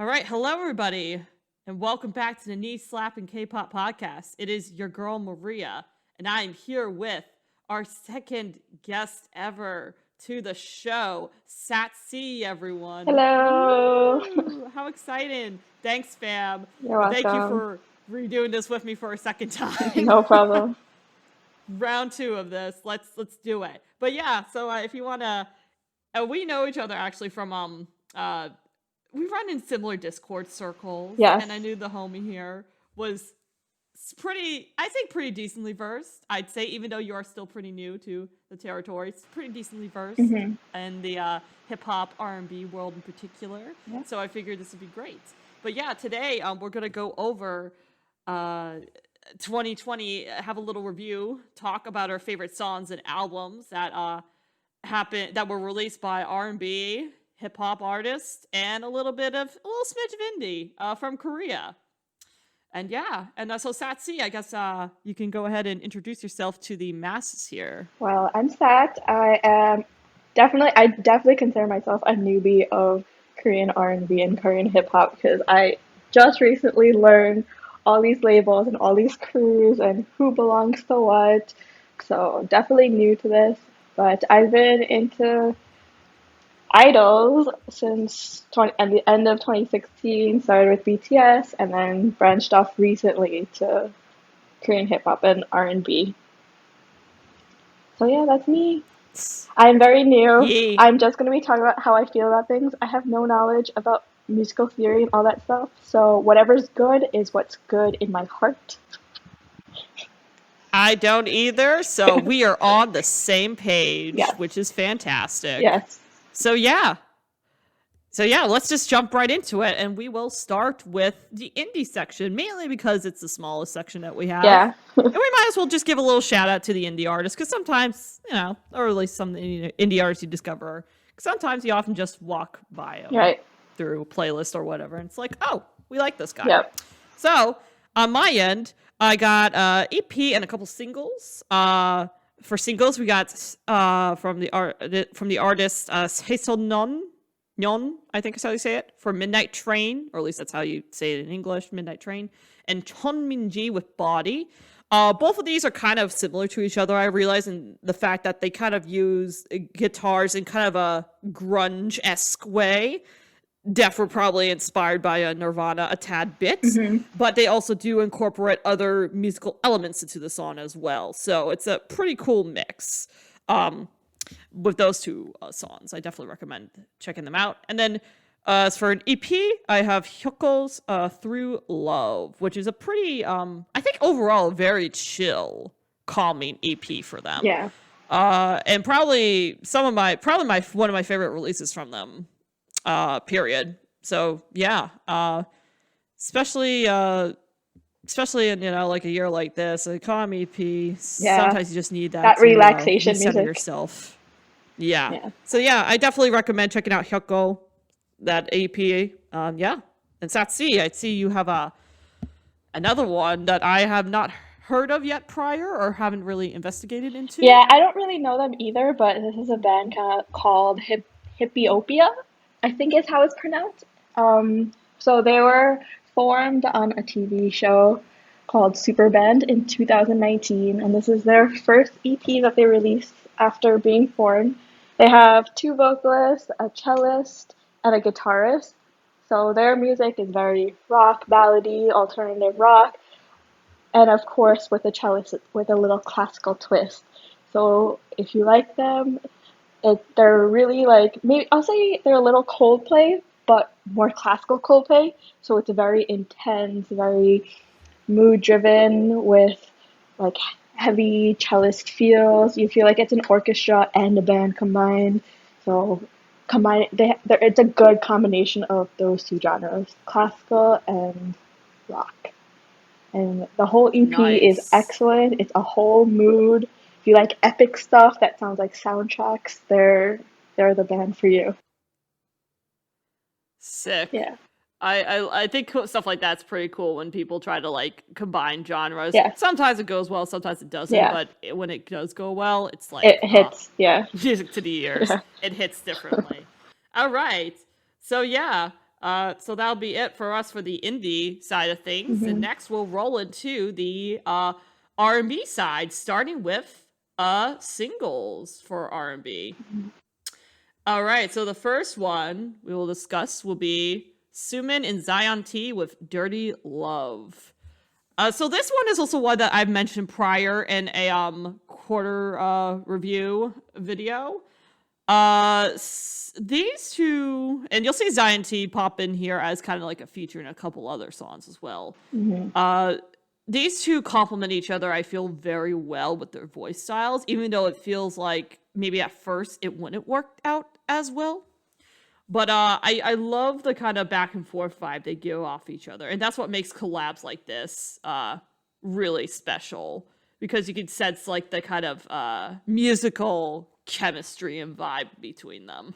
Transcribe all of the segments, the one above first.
All right, hello everybody, and welcome back to the Slappin Kpop podcast. It is your girl Maria, and I am here with our second guest ever to the show, Satsi, everyone. Hello. Woo! How exciting! Thanks, fam, You're and thank you welcome. for redoing this with me for a second time. No problem. Round two of this. Let's do it. But yeah, so if you wanna, we know each other actually from we run in similar Discord circles, Yes. and I knew the homie here was pretty decently versed. I'd say, even though you are still pretty new to the territory, it's pretty decently versed in the hip hop R&B world in particular. Yeah. So I figured this would be great. But yeah, today we're gonna go over 2020, have a little review, talk about our favorite songs and albums that that were released by R&B hip hop artists, and a little smidge of indie from Korea. And yeah, and so Satsi, I guess you can go ahead and introduce yourself to the masses here. Well, I'm Sat. I definitely consider myself a newbie of Korean R&B and Korean hip hop because I just recently learned all these labels and all these crews and who belongs to what. So definitely new to this, but I've been into idols since at the end of 2016. Started with BTS and then branched off recently to Korean hip hop and R&B. So yeah, that's me. I'm very new. Yee. I'm just going to be talking about how I feel about things. I have no knowledge about musical theory and all that stuff. So whatever's good is what's good in my heart. I don't either, so we are on the same page, Yes. which is fantastic. Yes. So yeah, let's just jump right into it, and we will start with the indie section, mainly because it's the smallest section that we have. Yeah. And we might as well just give a little shout out to the indie artists, because sometimes, or at least some indie artists you discover, sometimes you often just walk by them Right. through a playlist or whatever, and it's like, oh, we like this guy. Yep. So on my end, I got EP and a couple singles. For singles, we got from the artist Haesonon, I think is how you say it, for Midnight Train, or at least that's how you say it in English, Midnight Train, and Chon Min-ji with Body. Both of these are kind of similar to each other, I realize, in the fact that they kind of use guitars in kind of a grunge-esque way. Def were probably inspired by Nirvana a tad bit, but they also do incorporate other musical elements into the song as well. So it's a pretty cool mix with those two songs. I definitely recommend checking them out. And then as for an EP, I have Hyoko's Through Love, which is a pretty, I think overall, a very chill, calming EP for them. Yeah. And probably one of my favorite releases from them. Period. So yeah, especially in like a year like this, a calm EP. Yeah. Sometimes you just need that That relaxation recenter music. yourself. Yeah. So yeah, I definitely recommend checking out Hyoko, that EP. Yeah, and Satsi, I see you have another one that I have not heard of yet prior or haven't really investigated into. Yeah, I don't really know them either, but this is a band called Hippiopia, I think is how it's pronounced. So they were formed on a TV show called Superband in 2019, and this is their first EP that they released after being formed. They have two vocalists, a cellist, and a guitarist. So their music is very rock, ballady, alternative rock, and of course with a cellist with a little classical twist. So if you like them, they're really like, maybe I'll say they're a little Coldplay, but more classical Coldplay. So it's very intense, very mood driven with like heavy cellist feels. You feel like it's an orchestra and a band combined. So it's a good combination of those two genres, classical and rock. And the whole EP is Nice. excellent. It's a whole mood. If you like epic stuff that sounds like soundtracks, they're the band for you. Sick. Yeah. I think stuff like that's pretty cool when people try to like combine genres. Yeah. Sometimes it goes well, sometimes it doesn't. Yeah. But when it does go well, it's like It hits. Yeah. music to the ears. Yeah. It hits differently. All right. So yeah, So that'll be it for us for the indie side of things. And Mm-hmm. next we'll roll into the R&B side, starting with singles for R&B. All right, so the first one we will discuss will be Sumin and Zion T with Dirty Love. So this one is also one that I've mentioned prior in a quarter review video. These two, and you'll see Zion T pop in here as kind of like a feature in a couple other songs as well. Mm-hmm. These two complement each other, I feel, very well with their voice styles, even though it feels like maybe at first it wouldn't work out as well. But I love the kind of back and forth vibe they give off each other. And that's what makes collabs like this really special. Because you can sense like the kind of musical chemistry and vibe between them.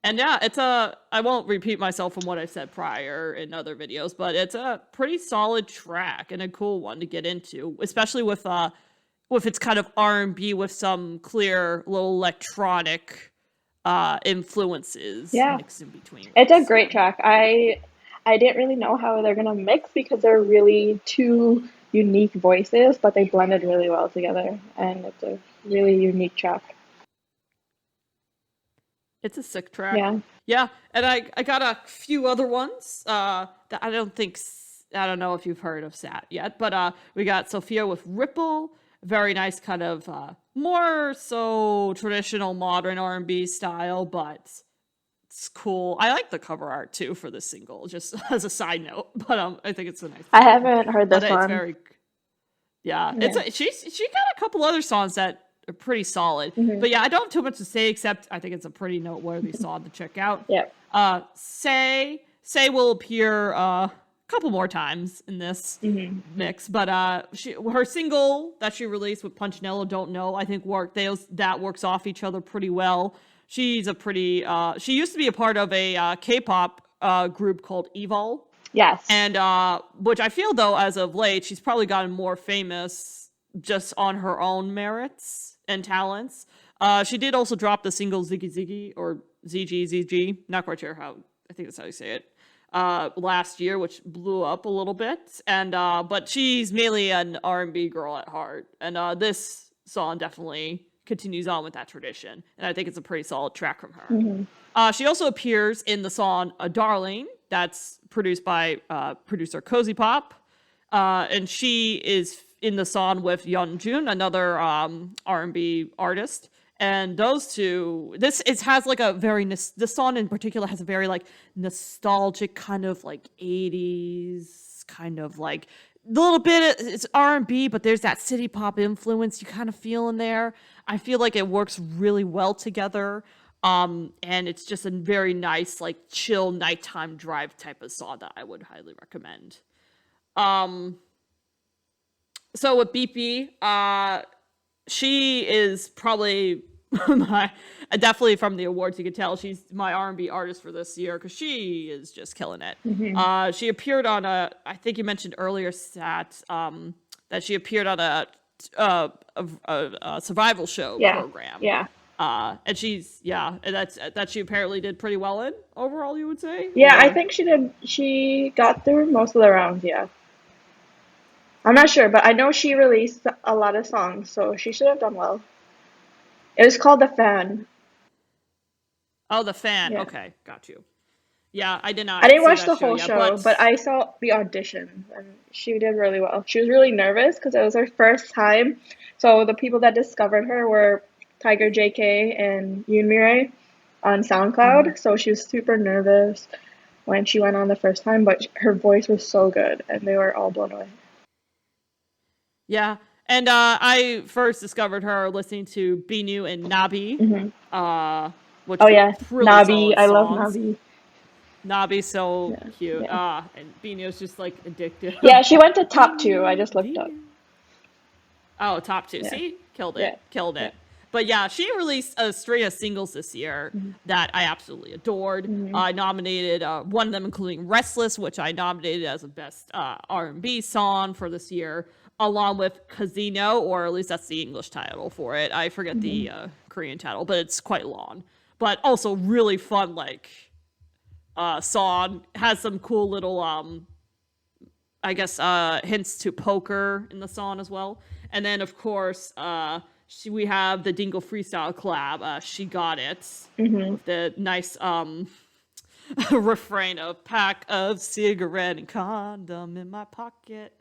And yeah, I won't repeat myself from what I said prior in other videos, but it's a pretty solid track and a cool one to get into, especially with its kind of R&B with some clear little electronic influences Yeah, mixed in between. it's a So great track. I didn't really know how they're gonna mix because they're really two unique voices, but they blended really well together, and it's a really unique track. it's a sick track. Yeah. Yeah, and I got a few other ones that I don't know if you've heard of Sat yet, but we got Sophia with Ripple, very nice kind of more so traditional modern R&B style, but it's cool. I like the cover art too for this single, just as a side note, but I think it's a nice I visual. haven't heard But this it's one. very yeah, Yeah. she got a couple other songs that are pretty solid. Hmm. But yeah, I don't have too much to say except I think it's a pretty noteworthy song to check out. Yeah. Say will appear a couple more times in this Hmm. mix, but her single that she released with Punchinello, Don't Know, I think that works off each other pretty well. She's a pretty she used to be a part of a K-pop group called Evol. Yes. And which I feel though, as of late, she's probably gotten more famous just on her own merits and talents. She did also drop the single Ziggy Ziggy or ZG, not quite sure how, I think that's how you say it, last year, which blew up a little bit. And but she's mainly an R&B girl at heart. And this song definitely continues on with that tradition. And I think it's a pretty solid track from her. Hmm. She also appears in the song Darling, that's produced by producer Cozy Pop. And she is in the song with Yeonjun, another R&B artist. And those two, it has like a very, this song in particular has a very like nostalgic kind of like 80s kind of like, a little bit, it's R&B, but there's that city pop influence you kind of feel in there. I feel like it works really well together. And it's just a very nice, like, chill nighttime drive type of song that I would highly recommend. So with BP, she is probably definitely from the awards you can tell she's my R&B artist for this year because she is just killing it. Hmm. She appeared on I think you mentioned earlier, Sat, that she appeared on a survival show Yeah. program. Yeah. And and that she apparently did pretty well in overall, you would say? Yeah, I Or think she did. She got through most of the rounds, yeah. I'm not sure, but I know she released a lot of songs, so she should have done well. It was called The Fan. oh, the fan. Yeah. Okay, got you. Yeah, I did I not didn't see watch that the show whole yet, show, but but I saw the auditions, and she did really well. She was really nervous because it was her first time. So the people that discovered her were Tiger JK and Yoon Mirai on Mhm. SoundCloud. So she was super nervous when she went on the first time, but her voice was so good, and they were all blown away. yeah. And I first discovered her listening to Binu and Nabi, Hmm. which Oh were yeah, really Nabi. solid I love songs. Nabi. Nabi's so Yeah, cute. yeah. And Binu's just like addictive. Yeah, she went to top two. I Binu, just looked up. Binu. Oh, top two. Yeah, See? Killed yeah, it. Killed yeah. it. But yeah, she released a string of singles this year Hmm. that I absolutely adored. Hmm. I nominated one of them, including "Restless," which I nominated as the best R&B song for this year, along with "Casino," or at least that's the English title for it. I forget Hmm. the Korean title, but it's quite long. But also really fun, like song. Has some cool little I guess hints to poker in the song as well. And then of course we have the Dingle freestyle collab. She got it with the nice refrain of pack of cigarette and condom in my pocket.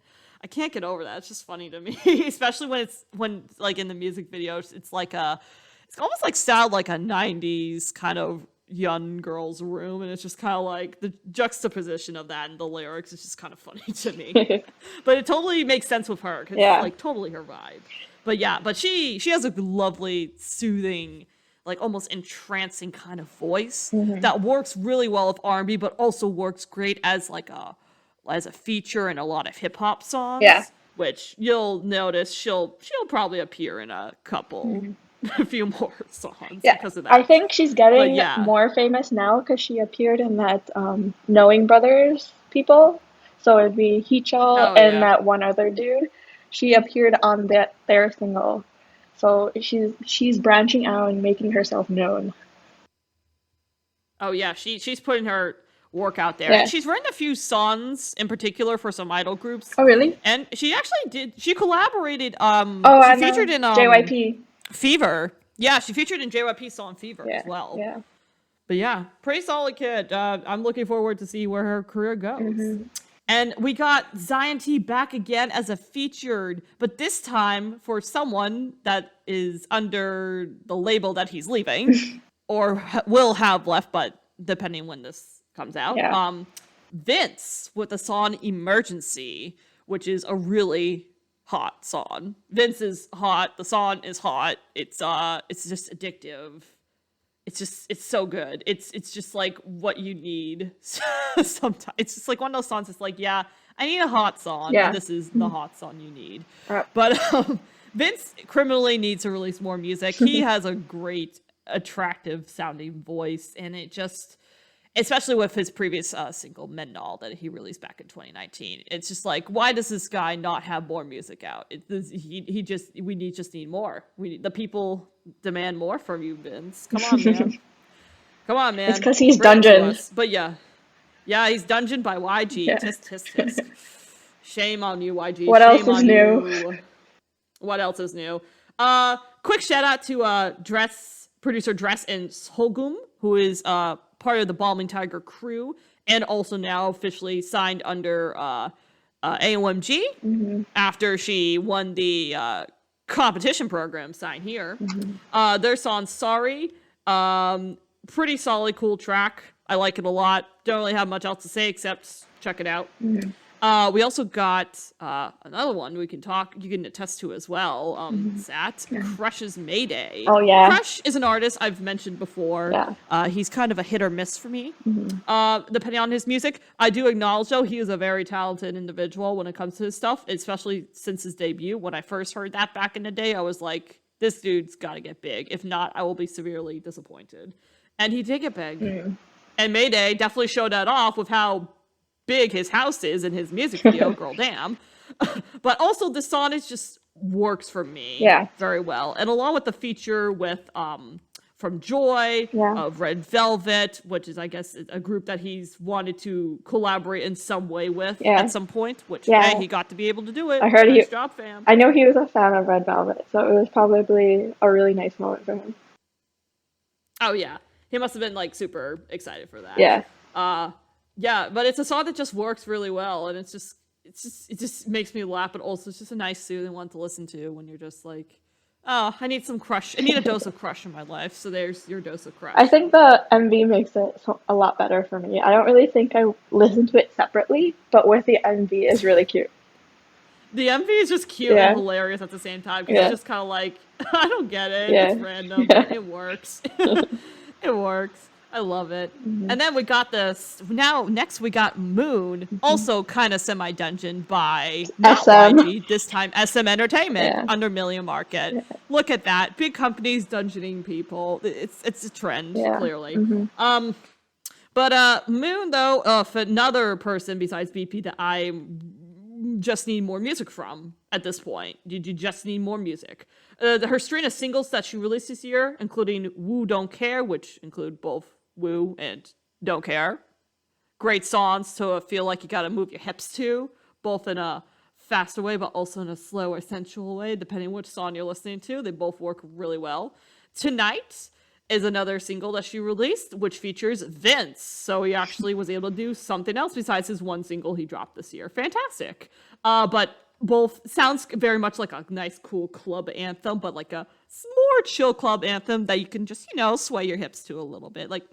I can't get over that. It's just funny to me, especially when like in the music videos, it's almost like styled like a '90s kind of young girl's room, and it's just kind of like the juxtaposition of that and the lyrics is just kind of funny to me. But it totally makes sense with her because it's like totally her vibe. But yeah, but she has a lovely, soothing, like almost entrancing kind of voice that works really well with R&B, but also works great as a feature in a lot of hip hop songs. Yeah. Which you'll notice she'll probably appear in a couple, a few more songs because of that. I think she's getting more famous now because she appeared in that Knowing Brothers people. So it'd be Hicho and that one other dude. She appeared on their single. So she's branching out and making herself known. Oh yeah, she's putting her work out there. And she's written a few songs in particular for some idol groups. Oh really? And she actually she collaborated she featured in JYP. Fever. Yeah, she featured in JYP's song Fever as well. Yeah. But yeah, pretty solid kid. I'm looking forward to see where her career goes. And we got Zion T back again as a featured, but this time for someone that is under the label that he's leaving or will have left, but depending when this comes out. Vince with the song Emergency, which is a really hot song. Vince is hot. The song is hot. It's just addictive. It's so good. It's just like what you need. Sometimes it's just like one of those songs. It's like, yeah, I need a hot song. And this is the hot song you need. But Vince criminally needs to release more music. He has a great, attractive sounding voice, and it just, especially with his previous single Mendal that he released back in 2019, it's just like, why does this guy not have more music out? We just need more. The people demand more from you, Vince. Come on, man. Come on, man. It's because he's Bring it to Dungeon. us. But yeah, he's Dungeon by YG. Tisk, tisk, tisk. Shame on you, YG. What Shame else is on new? You. What else is new? Quick shout out to producer Dress and Solgum, who is part of the Bombing Tiger crew, and also now officially signed under AOMG after she won the competition program sign here. Their song Sorry, pretty solid, cool track. I like it a lot. Don't really have much else to say except check it out. We also got another one you can attest to as well. Sat Crush's Mayday. Oh yeah. Crush is an artist I've mentioned before. He's kind of a hit or miss for me, depending on his music. I do acknowledge though he is a very talented individual when it comes to his stuff, especially since his debut. When I first heard that back in the day, I was like, this dude's got to get big. If not, I will be severely disappointed. And he did get big. And Mayday definitely showed that off with how big his house is in his music video, Girl Damn. But also the song just works for me very well. And along with the feature with from Joy of Red Velvet, which is I guess a group that he's wanted to collaborate in some way with at some point, which hey, he got to be able to do it. I heard nice job, fam. I know he was a fan of Red Velvet, so it was probably a really nice moment for him. Oh yeah. He must have been like super excited for that. Yeah, but it's a song that just works really well, and it just makes me laugh, but also it's just a nice soothing one to listen to when you're just like, oh, I need some crush. I need a dose of crush in my life. So there's your dose of crush. I think the MV makes it a lot better for me. I don't really think I listen to it separately, but with the MV it's really cute. The MV is just cute and hilarious at the same time because it's just kind of like, I don't get it. It's random. It works. It works. I love it. And then we got this. Next we got Moon, also kind of semi-dungeon by not SM. YG, this time SM Entertainment under Million Market. Look at that. Big companies dungeoning people. It's a trend, clearly. But Moon, though, for another person besides BP that I just need more music from at this point. Did you just need more music? Her string of singles that she released this year, including Woo Don't Care, which include both Woo and Don't Care, great songs to feel like you got to move your hips to, both in a faster way, but also in a slower, sensual way, depending which song you're listening to. They both work really well. Tonight is another single that she released, which features Vince. So he actually was able to do something else besides his one single he dropped this year. Fantastic. But both sounds very much like a nice, cool club anthem, but like a more chill club anthem that you can just, sway your hips to a little bit. Like,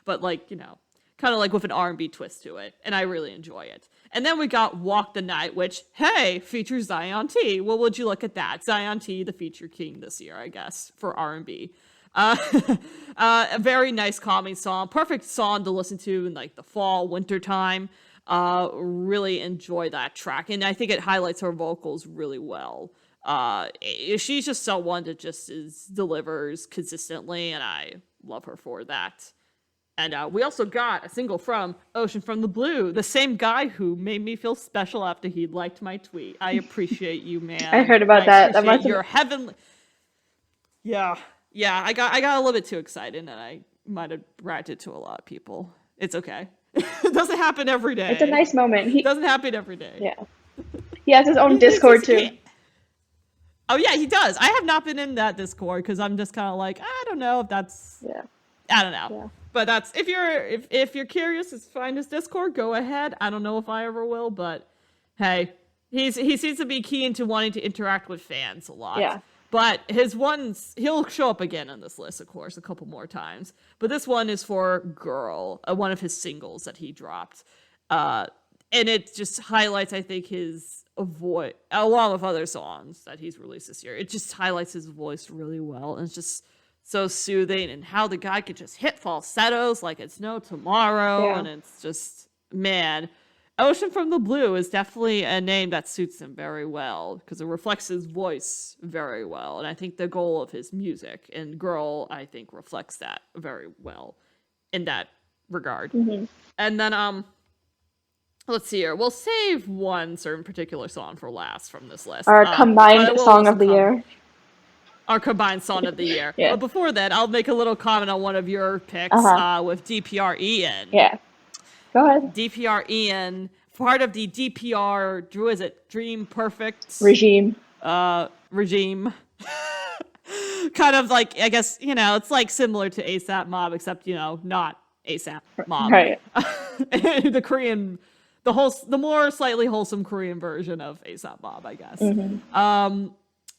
but like, kind of like with an R&B twist to it. And I really enjoy it. And then we got Walk the Night, which, hey, features Zion T. Well, would you look at that? Zion T, the feature king this year, I guess, for R&B. A very nice calming song. Perfect song to listen to in like the fall, winter time. Really enjoy that track. And I think it highlights her vocals really well. She's just someone that just delivers consistently, and I love her for that. And we also got a single from Ocean from the Blue, the same guy who made me feel special after he liked my tweet. I appreciate you, man. I heard about that. That must your heavenly. Yeah. I got a little bit too excited, and I might have ranted to a lot of people. It's okay. It doesn't happen every day. It's a nice moment. It doesn't happen every day. Yeah. He has his own Discord too. Oh yeah, he does. I have not been in that Discord because I'm just kind of like, I don't know if that's. Yeah. I don't know. Yeah. But that's if you're curious to find his Discord, go ahead. I don't know if I ever will, but hey, he seems to be keen to wanting to interact with fans a lot. Yeah. But his ones, he'll show up again on this list, of course, a couple more times. But this one is for Girl, one of his singles that he dropped. And it just highlights, I think, his voice, along with other songs that he's released this year. It just highlights his voice really well. And it's just so soothing, and how the guy could just hit falsettos like it's no tomorrow. Yeah. And it's just, man, Ocean from the Blue is definitely a name that suits him very well because it reflects his voice very well. And I think the goal of his music, and Girl, I think, reflects that very well in that regard. Mm-hmm. And then, let's see here. We'll save one certain particular song for last from this list. Our combined song of the year. Our combined song of the year. Yeah. But before that, I'll make a little comment on one of your picks with DPR Ian. Yeah. Go ahead. DPR Ian, part of the DPR, Dream Perfect regime. Regime. Kind of like, I guess, it's like similar to ASAP Mob, except, not ASAP Mob. Right. The Korean, the more slightly wholesome Korean version of ASAP Mob, I guess. Mm-hmm.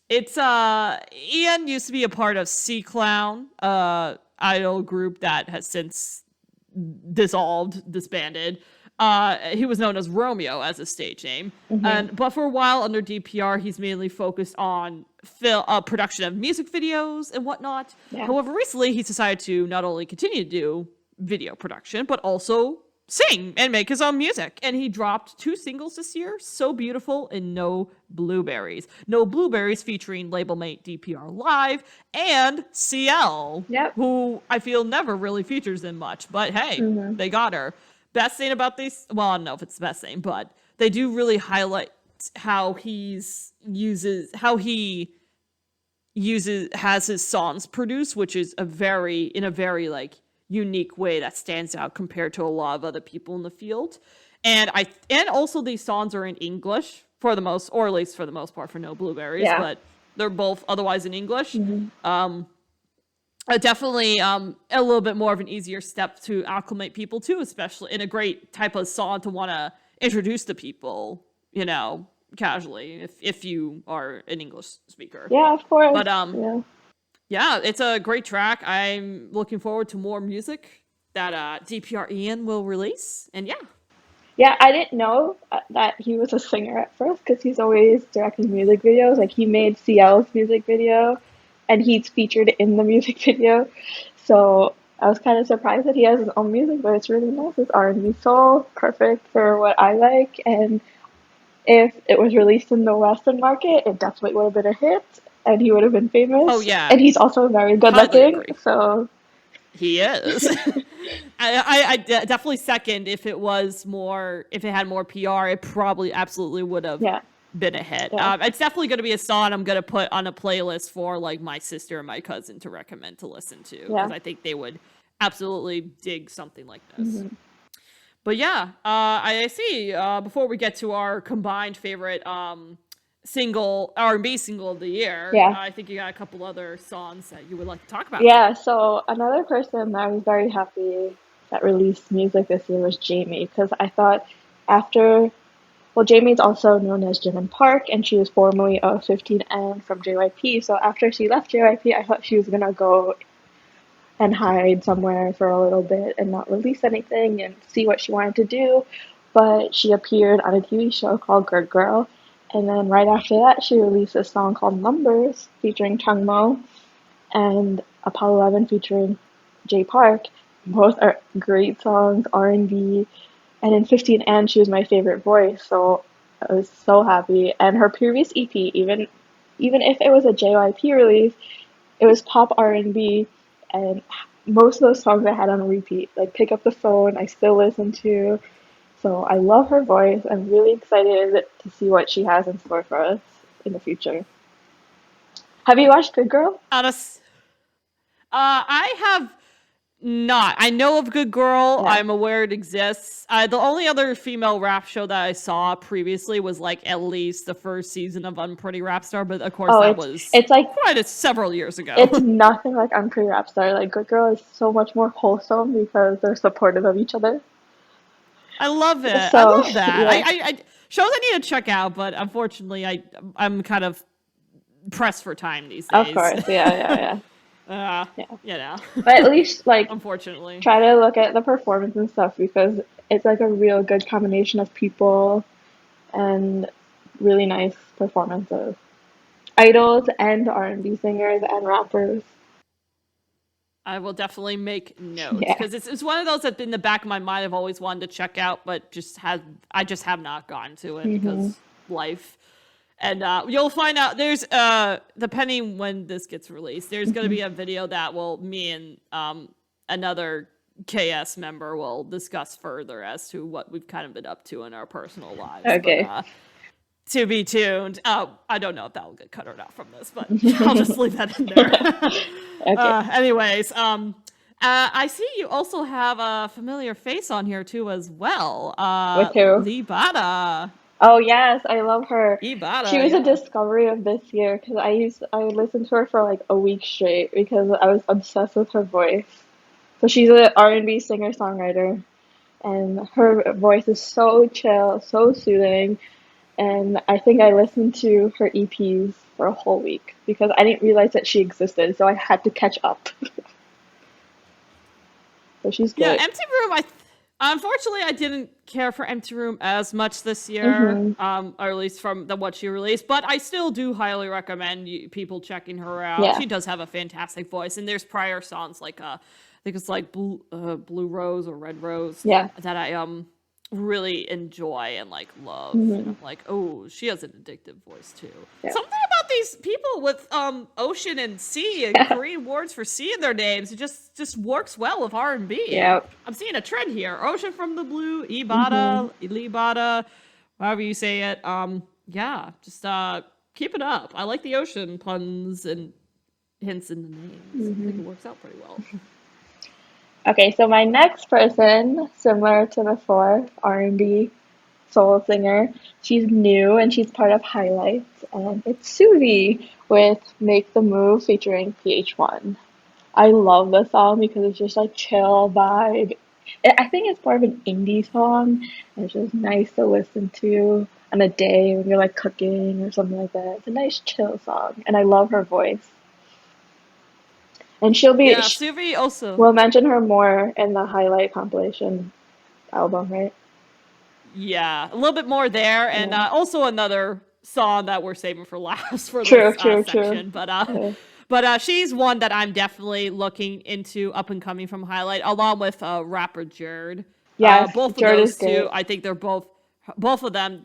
It's Ian used to be a part of C-Clown, idol group that has since disbanded. He was known as Romeo as a stage name. Mm-hmm. But for a while under DPR, he's mainly focused on production of music videos and whatnot. Yeah. However, recently he's decided to not only continue to do video production, but also sing and make his own music. And he dropped 2 singles this year, So Beautiful and No Blueberries. No Blueberries featuring label mate DPR Live and CL, who I feel never really features them much. But hey, they got her. Best thing about these, well, I don't know if it's the best thing, but they do really highlight how he has his songs produced, which is in a very like unique way that stands out compared to a lot of other people in the field. And also these songs are in English for the most part for No Blueberries, but they're both otherwise in English. Definitely a little bit more of an easier step to acclimate people to, especially in a great type of song to want to introduce to people, casually if you are an English speaker. Yeah, of course. But yeah, it's a great track. I'm looking forward to more music that DPR Ian will release. And yeah. Yeah, I didn't know that he was a singer at first because he's always directing music videos. Like he made CL's music video and he's featured in the music video. So I was kind of surprised that he has his own music, but it's really nice. It's R&B soul, perfect for what I like. And if it was released in the Western market, it definitely would have been a hit. And he would have been famous. Oh, yeah. And he's also very good looking. So he is. I definitely second if it had more PR, it probably absolutely would have been a hit. Yeah. It's definitely going to be a song I'm going to put on a playlist for like my sister and my cousin to recommend to listen to. Because I think they would absolutely dig something like this. Hmm. But yeah, I see. Before we get to our combined favorite single R&B single of the year, Yeah. I think you got a couple other songs that you would like to talk about too. Yeah, so another person that I was very happy that released music this year was Jamie, because I thought after, well, Jamie's also known as Jimin Park, and she was formerly of 15N from JYP. So after she left JYP, I thought she was gonna go and hide somewhere for a little bit and not release anything and see what she wanted to do. But she appeared on a TV show called Good Girl, and then right after that, she released a song called Numbers featuring Changmo and Apollo 11 featuring Jay Park. Both are great songs, R&B. And in 15 and she was my favorite voice, so I was so happy. And her previous EP, even if it was a JYP release, it was pop R&B, and most of those songs I had on repeat. Like Pick Up the Phone, I still listen to. So I love her voice. I'm really excited to see what she has in store for us in the future. Have you watched Good Girl? Honest, I have not. I know of Good Girl. Yeah. I'm aware it exists. The only other female rap show that I saw previously was like at least the first season of Unpretty Rap Star, but of course Oh, that it's was it's like several years ago. it's nothing like Unpretty Rap Star. Like Good Girl is so much more wholesome because they're supportive of each other. I love it. I So love that. yeah, I shows I need to check out, but unfortunately, I'm kind of pressed for time these of days. course, yeah. Yeah. You know, But at least like unfortunately. try to look at the performance and stuff because it's like a real good combination of people and really nice performances. Idols and R&B singers and rappers. I will definitely make notes Yeah. because it's one of those that in the back of my mind I've always wanted to check out, but I just have not gotten to it Hmm. because life. And you'll find out there's depending when this gets released, there's going to Hmm. be a video that will me and another KS member will discuss further as to what we've kind of been up to in our personal lives. But Okay. to be tuned. I don't know if that will get cut or not from this, but I'll just leave that in there. Okay. Anyways, I see you also have a familiar face on here too as well. With who? Lee Bada. Oh yes, I love her. She Ibata, was a yeah. discovery of this year because I listened to her for like a week straight because I was obsessed with her voice. So she's an R&B singer-songwriter, and her voice is so chill, so soothing, and I think I listened to her EPs for a whole week because I didn't realize that she existed, so I had to catch up. So she's Yeah, great. Empty Room. Unfortunately I didn't care for Empty Room as much this year, Hmm. or at least from what she released. But I still do highly recommend people checking her out. Yeah. She does have a fantastic voice, and there's prior songs like I think it's like Blue Rose or Red Rose Yeah. that I really enjoy and like love. And Hmm. I'm like, oh, she has an addictive voice too. Yeah. Something about these people with Ocean and C and Korean words for C in their names, it just works well with R&B. Yeah. I'm seeing a trend here. Ocean from the Blue, Hmm. Ibata, Ilibata, however you say it. Yeah, just keep it up. I like the ocean puns and hints in the names. I think Hmm. it works out pretty well. Okay, so my next person, similar to before, R&B soul singer. She's new and she's part of Highlights, and it's Suvi with "Make the Move" featuring PH1. I love the song because it's just like chill vibe. I think it's more of an indie song. And it's just nice to listen to on a day when you're like cooking or something like that. It's a nice chill song, and I love her voice. And Yeah, Suvi also. we'll mention her more in the Highlight compilation album, right? Yeah, a little bit more there, and Yeah. also another song that we're saving for last for True, this true. section. But Yeah. she's one that I'm definitely looking into up and coming from Highlight, along with rapper Jared. Yes, Both of Jordan is those two, great. I think they're both of them.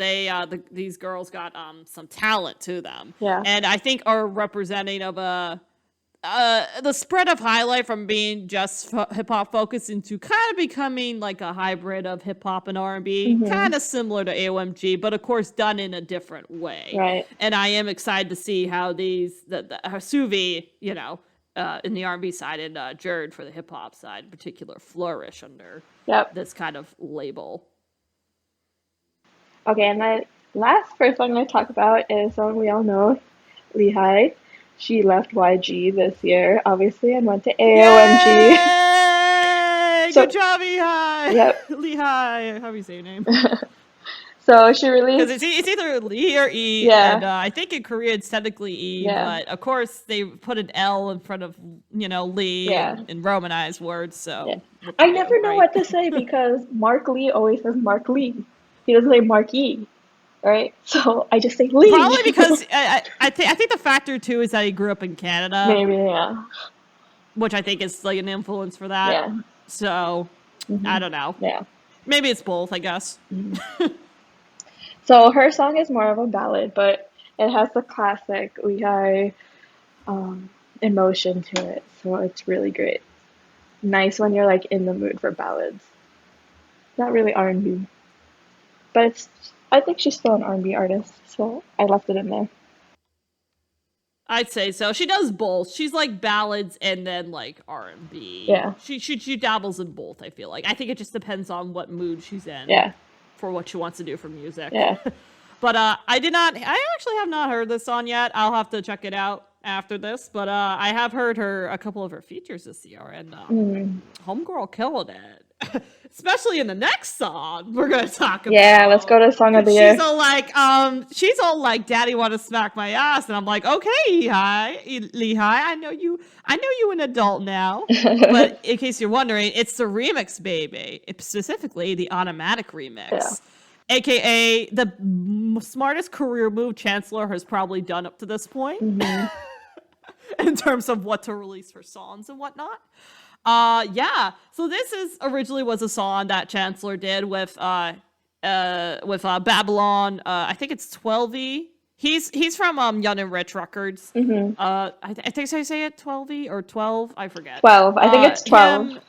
These girls got some talent to them, Yeah. and I think are representing of the spread of Highlight from being just hip hop focused into kind of becoming like a hybrid of hip hop and R&B, Hmm. kind of similar to AOMG, but of course done in a different way. Right. And I am excited to see how how Suvi, in the R&B side, and Jared for the hip hop side in particular flourish under Yep. this kind of label. Okay, and the last person I'm going to talk about is someone we all know, Lehigh. She left YG this year, obviously, and went to AOMG. Yay! So, Good job, Lehigh. yep. Lehigh. How do you say your name? So she Because released, it's either Lee or E, and yeah, I think in Korea it's technically E, yeah, but of course they put an L in front of Lee yeah, in Romanized words. yeah. So what I to do, never know right? what to say because Mark Lee always says Mark Lee. He doesn't say Mark E, right? So I just say Lee. Probably because I think the factor too is that he grew up in Canada, Maybe, yeah, which I think is like an influence for that. yeah, So I hmm, don't know. yeah. Maybe it's both, I guess. Mhm. So her song is more of a ballad, but it has the classic Lehigh um, emotion to it. So it's really great. Nice when you're like in the mood for ballads. Not really R&B, but it's. I think she's still an R&B artist, so I left it in there. I'd say so. She does both. She's like ballads and then like R&B. Yeah, She dabbles in both, I feel like. I think it just depends on what mood she's in yeah, for what she wants to do for music. yeah. But I actually have not heard this song yet. I'll have to check it out after this. But I have heard a couple of her features this year, and Mm. Homegirl killed it. Especially in the next song we're gonna talk Yeah, let's go about. to Song of the She's Year. she's all like, "Daddy, want to smack my ass," and I'm like, "Okay, Lehigh, I know you an adult now." But in case you're wondering, it's the remix, baby. It's specifically the automatic Yeah. remix, aka the smartest career move Chancellor has probably done up to this point, Hmm. in terms of what to release for songs and whatnot. Yeah. So this is originally was a song that Chancellor did with Babylon. I think it's 12E. He's from Young and Rich Records. Hmm. I think I say it 12E or 12. I forget. 12. I think it's 12. Him.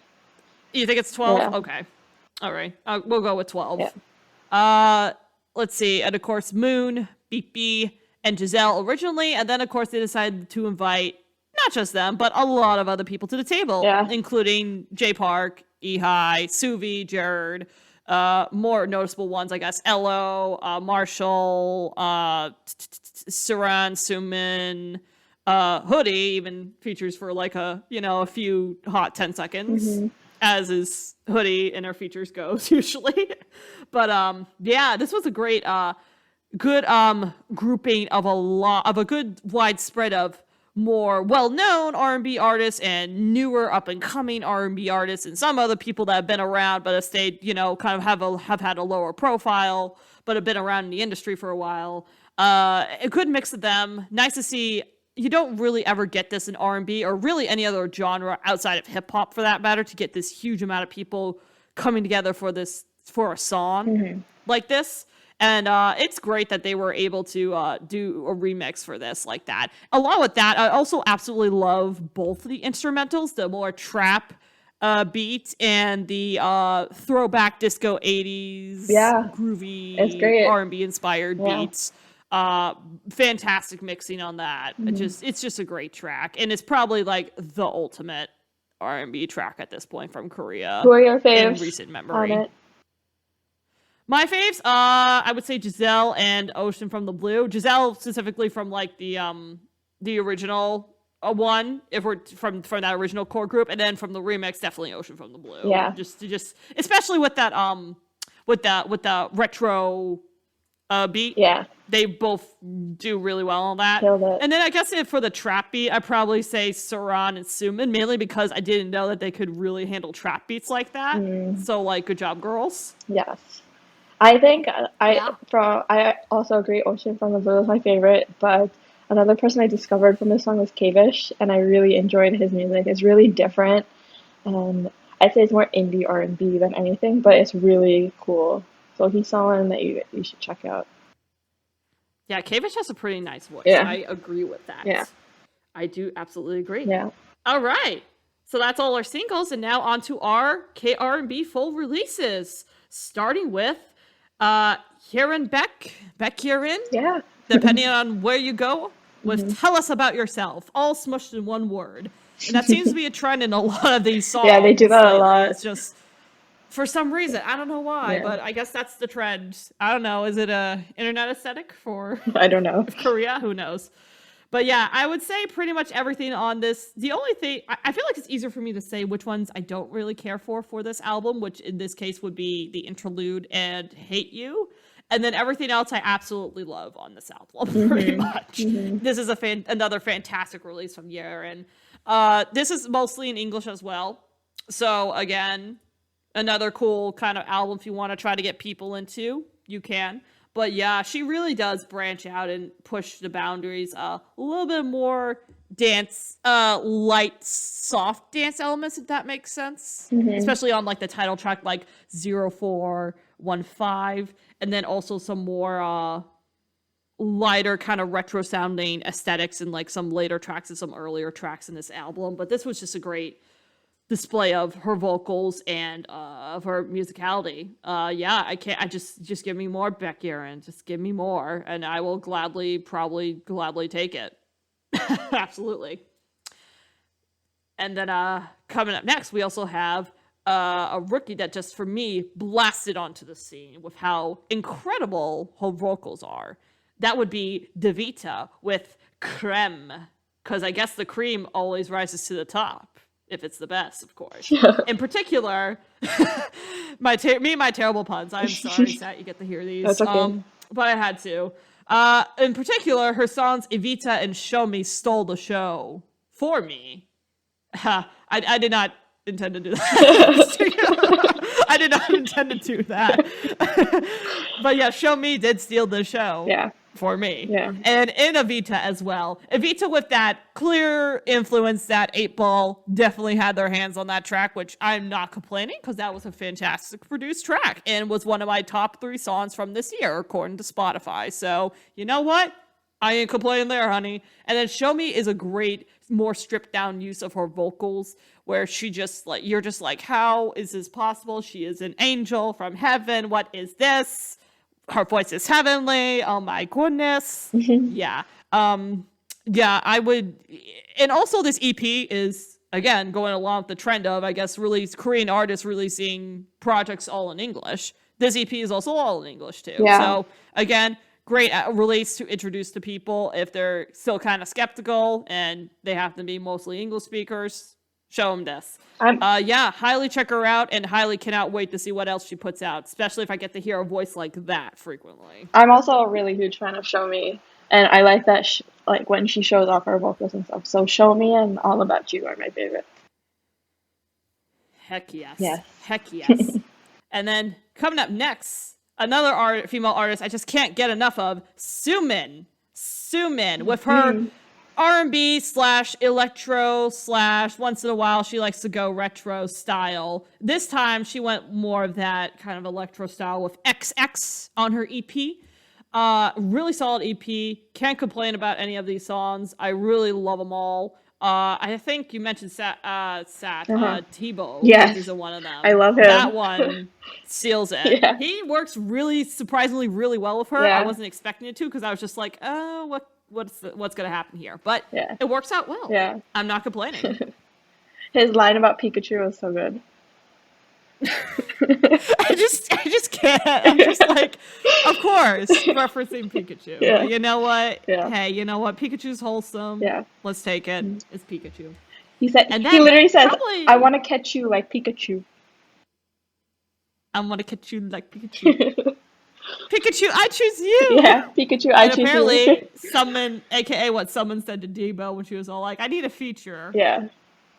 You think it's 12? Yeah, Okay. All right. We'll go with yeah. 12. Let's see. And of course, Moon, BP, and Giselle originally, and then of course they decided to invite not just them, but a lot of other people to the table, Yeah. including Jay Park, Ehai, Suvi, Jared, more noticeable ones, I guess, Elo, Marshall, Saran, Suman, Hoodie even features for like a few hot 10 seconds, Hmm. as is Hoodie in her features goes usually. But yeah, this was a great good grouping of a good widespread of more well-known R&B artists and newer up-and-coming R&B artists and some other people that have been around but have stayed, kind of have had a lower profile but have been around in the industry for a while. A good mix of them. Nice to see. You don't really ever get this in R&B or really any other genre outside of hip-hop for that matter, to get this huge amount of people coming together for a song Hmm. like this. And it's great that they were able to do a remix for this like that. Along with that, I also absolutely love both the instrumentals, the more trap beat and the throwback disco 80s Yeah, it's groovy great. R&B inspired Yeah. beats. Fantastic mixing on that. Hmm. It's just a great track, and it's probably like the ultimate R&B track at this point from Korea Who are your in faves recent on memory. it? My faves, I would say Giselle and Ocean from the Blue. Giselle specifically from like the original one, if we're from that original core group, and then from the remix, definitely Ocean from the Blue. Yeah. Just especially with that with the retro beat. Yeah, They both do really well on that. killed it. And then I guess for the trap beat, I'd probably say Saran and Suman, mainly because I didn't know that they could really handle trap beats like that. Mm. So like, good job, girls. Yes. I think Yeah. I also agree Ocean from the Blue is my favorite, but another person I discovered from this song was Kavish, and I really enjoyed his music. It's really different, and I'd say it's more indie R&B than anything, but it's really cool. So he's someone that you should check out. Yeah, Kavish has a pretty nice voice. Yeah. I agree with that. Yeah. I do absolutely agree. Yeah. All right. So that's all our singles, and now on to our kR&B full releases, starting with Kieran Beck Kieran, Yeah. depending on where you go, with Tell Us About Yourself, all smushed in one word. And that seems to be a trend in a lot of these songs. Yeah, they do that a lot. It's just for some reason, I don't know why, but I guess that's the trend. I don't know. Is it a internet aesthetic for I don't know. Korea? Who knows? But yeah, I would say pretty much everything on this. The only thing, I feel like it's easier for me to say which ones I don't really care for this album, which in this case would be the interlude and Hate You. And then everything else I absolutely love on this album, pretty much. This is another fantastic release from Year. And this is mostly in English as well. So again, another cool kind of album if you want to try to get people into, you can. But yeah, she really does branch out and push the boundaries a little bit more dance, light, soft dance elements, if that makes sense. Especially on like the title track, like 0415, and then also some more lighter kind of retro sounding aesthetics and like some later tracks and some earlier tracks in this album. But this was just a great display of her vocals and of her musicality. I just give me more Becky Aaron. Just give me more, and I will gladly take it. Absolutely. And then coming up next, we also have a rookie that just for me blasted onto the scene with how incredible her vocals are. That would be Davita with Creme, because I guess the cream always rises to the top. If it's the best, of course. In particular, me and my terrible puns. I'm sorry, Sat, you get to hear these. That's okay. But I had to. In particular, her songs Evita and Show Me stole the show for me. I did not intend to do that. I did not intend to do that. But yeah, Show Me did steal the show. Yeah. For me. Yeah. And in Evita as well. Evita with that clear influence that 8-Ball definitely had their hands on that track, which I'm not complaining because that was a fantastic produced track and was one of my top 3 songs from this year, according to Spotify. So, you know what? I ain't complaining there, honey. And then Show Me is a great, more stripped down use of her vocals where she just like, you're just like, how is this possible? She is an angel from heaven. What is this? Her voice is heavenly. Oh my goodness. Yeah. I would. And also this EP is, again, going along with the trend of, I guess, Korean artists releasing projects all in English. This EP is also all in English too. Yeah. So again, great release to introduce to people if they're still kind of skeptical and they have to be mostly English speakers. Show them this. Highly check her out and highly cannot wait to see what else she puts out, especially if I get to hear a voice like that frequently. I'm also a really huge fan of Show Me, and I like that like when she shows off her vocals and stuff. So Show Me and All About You are my favorite. Heck yes. Yes. Heck yes. And then coming up next, another female artist I just can't get enough of, Sumin. Sumin with her R&B / electro / once in a while she likes to go retro style. This time she went more of that kind of electro style with XX on her EP. Really solid EP. Can't complain about any of these songs. I really love them all. I think you mentioned Tebow. Yes. Is one of them. I love him. That one seals it. Yeah. He works surprisingly really well with her. Yeah. I wasn't expecting it to because I was just like, oh, what's going to happen here? But Yeah. it works out well. Yeah. I'm not complaining. His line about Pikachu was so good. I just can't. I'm just like, of course, referencing Pikachu. Yeah. You know what? Yeah. Hey, you know what? Pikachu's wholesome. Yeah. Let's take it. It's Pikachu. He said And he then literally says, probably- "I want to catch you like Pikachu." I want to catch you like Pikachu. Pikachu, I choose you. Yeah, Pikachu, I And choose apparently, you. Summon, aka what Summon said to Debo when she was all like, "I need a feature." Yeah,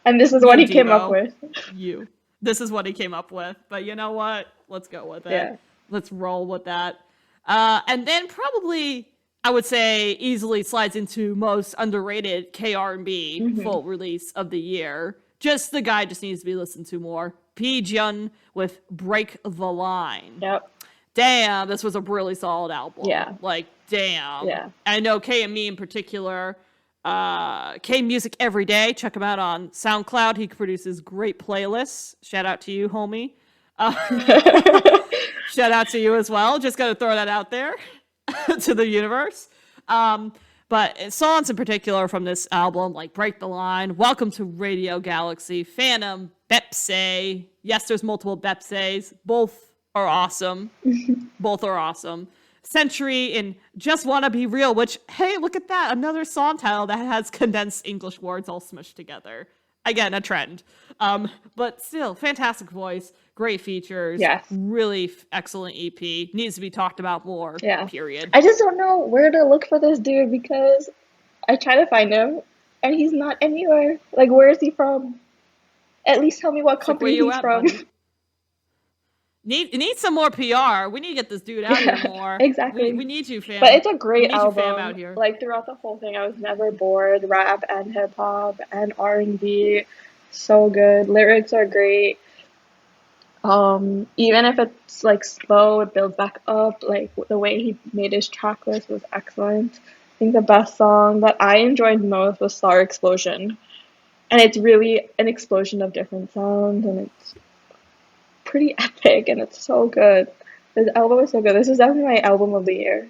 and this is what he came Debo. up with. You. This is what he came up with. But you know what? Let's go with it. Yeah. Let's roll with that. And then probably, I would say, easily slides into most underrated kR&B full release of the year. Just the guy just needs to be listened to more. P-Jun with Break the Line. Yep. Damn, this was a really solid album. Yeah. Like, damn. Yeah. I know K&Me in particular, K Music Every Day. Check him out on SoundCloud. He produces great playlists. Shout out to you, homie. Shout out to you as well. Just gotta throw that out there to the universe. But songs in particular from this album, like Break the Line, Welcome to Radio Galaxy, Phantom, Bepse. Yes, there's multiple Bepses. Both are awesome. Both are awesome. Century and Just Wanna Be Real, which, hey, look at that. Another song title that has condensed English words all smushed together. Again, a trend. But still, fantastic voice, great features, Yes. really excellent EP. Needs to be talked about more, Yeah. period. I just don't know where to look for this dude because I try to find him and he's not anywhere. Like, where is he from? At least tell me what It's like, where company you he's at, from. buddy? Need some more PR. We need to get this dude out here more. Exactly. We need you, fam. But it's a We great need you, fam, out album. here. Like throughout the whole thing, I was never bored. Rap and hip hop and R&B, so good. Lyrics are great. Even if it's like slow, it builds back up. Like the way he made his track list was excellent. I think the best song that I enjoyed most was Star Explosion. And it's really an explosion of different sounds and it's pretty epic and it's so good. This album is so good. This is definitely my album of the year.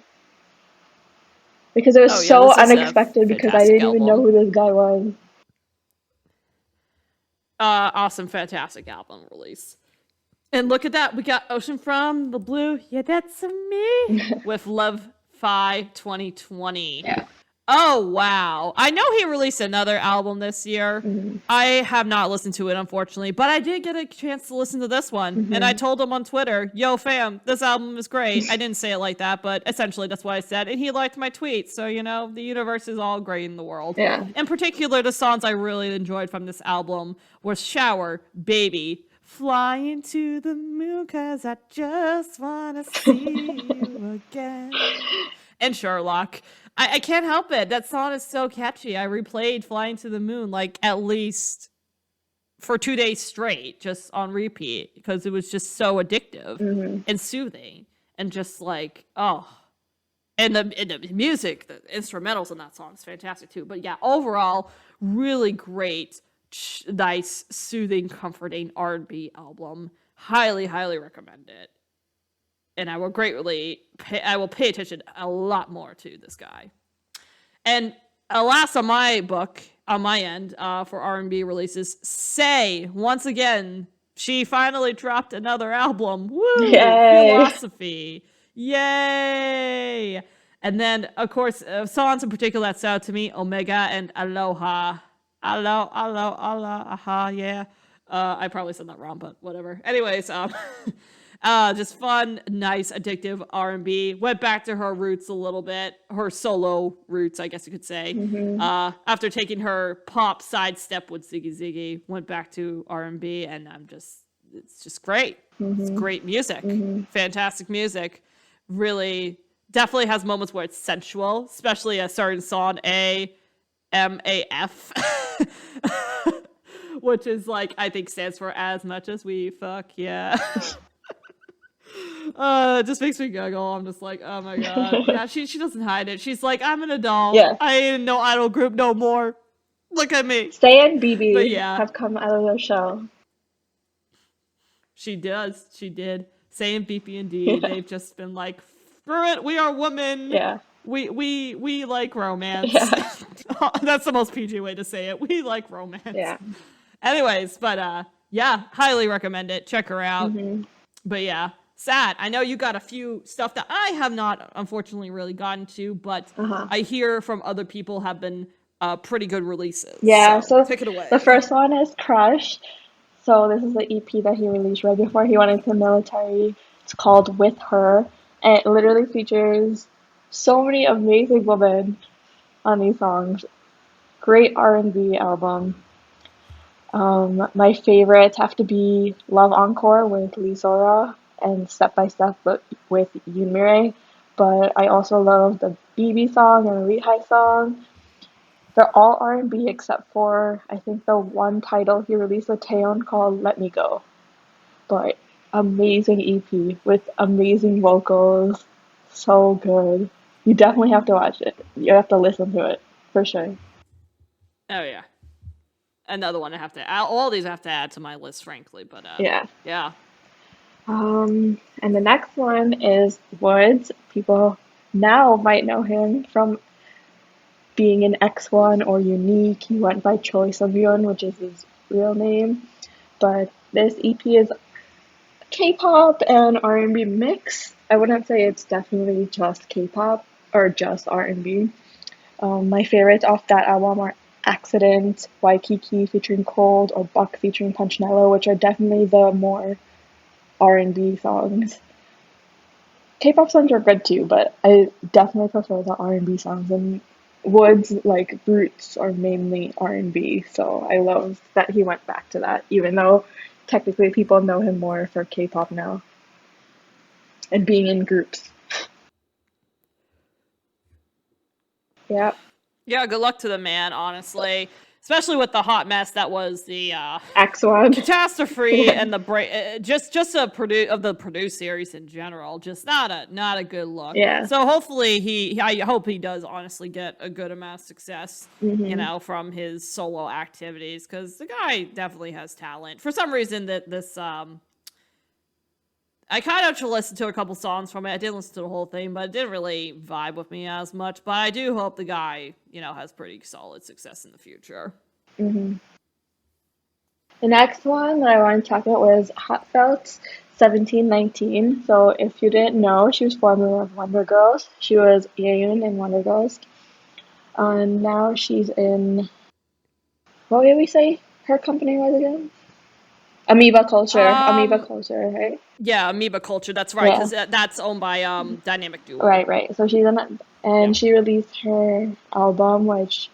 Because it was Oh, yeah, so this is a unexpected because I fantastic didn't even know album. who this guy was. Awesome, fantastic album release. And look at that. We got Ocean from the Blue. Yeah, that's me. With Love Fi 2020. Yeah. Oh, wow. I know he released another album this year. I have not listened to it, unfortunately, but I did get a chance to listen to this one. And I told him on Twitter, yo, fam, this album is great. I didn't say it like that, but essentially that's what I said. And he liked my tweet. So, you know, the universe is all great in the world. Yeah. In particular, the songs I really enjoyed from this album were Shower, Baby, Flying to the Moon, 'cause I just want to see you again. And Sherlock. I can't help it. That song is so catchy. I replayed Flying to the Moon like at least for 2 days straight, just on repeat, because it was just so addictive and soothing. And just like, oh. And the music, the instrumentals in that song is fantastic too. But yeah, overall, really great, nice, soothing, comforting R&B album. Highly, highly recommend it. And I will pay attention a lot more to this guy. And last on my end, for R&B releases, Say, once again, she finally dropped another album. Woo! Yay! Philosophy. Yay! And then, of course, songs in particular that stood out to me, Omega and Aloha. Aloha, yeah. I probably said that wrong, but whatever. Anyways, just fun, nice, addictive R&B. Went back to her roots a little bit, her solo roots, I guess you could say. After taking her pop sidestep with Ziggy Ziggy, went back to R&B, and it's just great. It's great music, fantastic music. Really, definitely has moments where it's sensual, especially a certain song, AMAF. Which is like, I think stands for as much as we fuck, yeah. It just makes me giggle. I'm just like, oh my god. Yeah, she doesn't hide it. She's like, I'm an adult. Yes. I ain't no idol group no more. Look at me. Say and BB But yeah. have come out of their shell. She does. She did. Say and BP and D. They've just been like, screw it. We are women. Yeah. We like romance. Yeah. That's the most PG way to say it. We like romance. Yeah. Anyways, but yeah, highly recommend it. Check her out. But yeah, sad. I know you got a few stuff that I have not, unfortunately, really gotten to, but I hear from other people have been pretty good releases. Yeah, so take it away. The first one is Crush. So this is the EP that he released right before he went into the military. It's called With Her, and it literally features so many amazing women on these songs. Great R&B album. My favorites have to be Love Encore with Lee Sora and Step by Step with Yoon Mireille, but I also love the BB song and the Elite High song. They're all R&B except for, I think, the one title he released with Taeyeon called Let Me Go. But amazing EP with amazing vocals. So good. You definitely have to watch it. You have to listen to it, for sure. Oh, yeah. Another one I have to add. All these I have to add to my list, frankly, but Yeah. Yeah. And the next one is Woods. People now might know him from being an X1 or Unique. He went by Choi Sung-yeon, which is his real name. But this EP is K-pop and R&B mix. I wouldn't say it's definitely just K-pop or just R&B. My favorites off that album are Accident, Waikiki featuring Cold, or Buck featuring Punchinello, which are definitely the more R&B songs. K-pop songs are good too, but I definitely prefer the R&B songs. And Wood's like roots are mainly R&B, so I love that he went back to that, even though technically people know him more for K-pop now and being in groups. Yeah, Yeah, good luck to the man, honestly. Especially with the hot mess that was the X1. catastrophe Yeah. and the break, just a the produce series in general, just not a good look. Yeah. So hopefully I hope he does honestly get a good amount of success, Hmm. from his solo activities, because the guy definitely has talent. For some reason, that this I kind of listened to a couple songs from it. I didn't listen to the whole thing, but it didn't really vibe with me as much. But I do hope the guy, has pretty solid success in the future. Hmm. The next one that I want to talk about was Heartfelt 1719. So if you didn't know, she was formerly of Wonder Girls. She was Yeon in Wonder Girls. And now she's in, what did we say her company was again? Amoeba Culture. Amoeba Um, Culture, right? yeah, Amoeba Culture. That's right, Yeah, because that's owned by Dynamic Duo. right, right. So she's in it. Yeah. And she released her album, which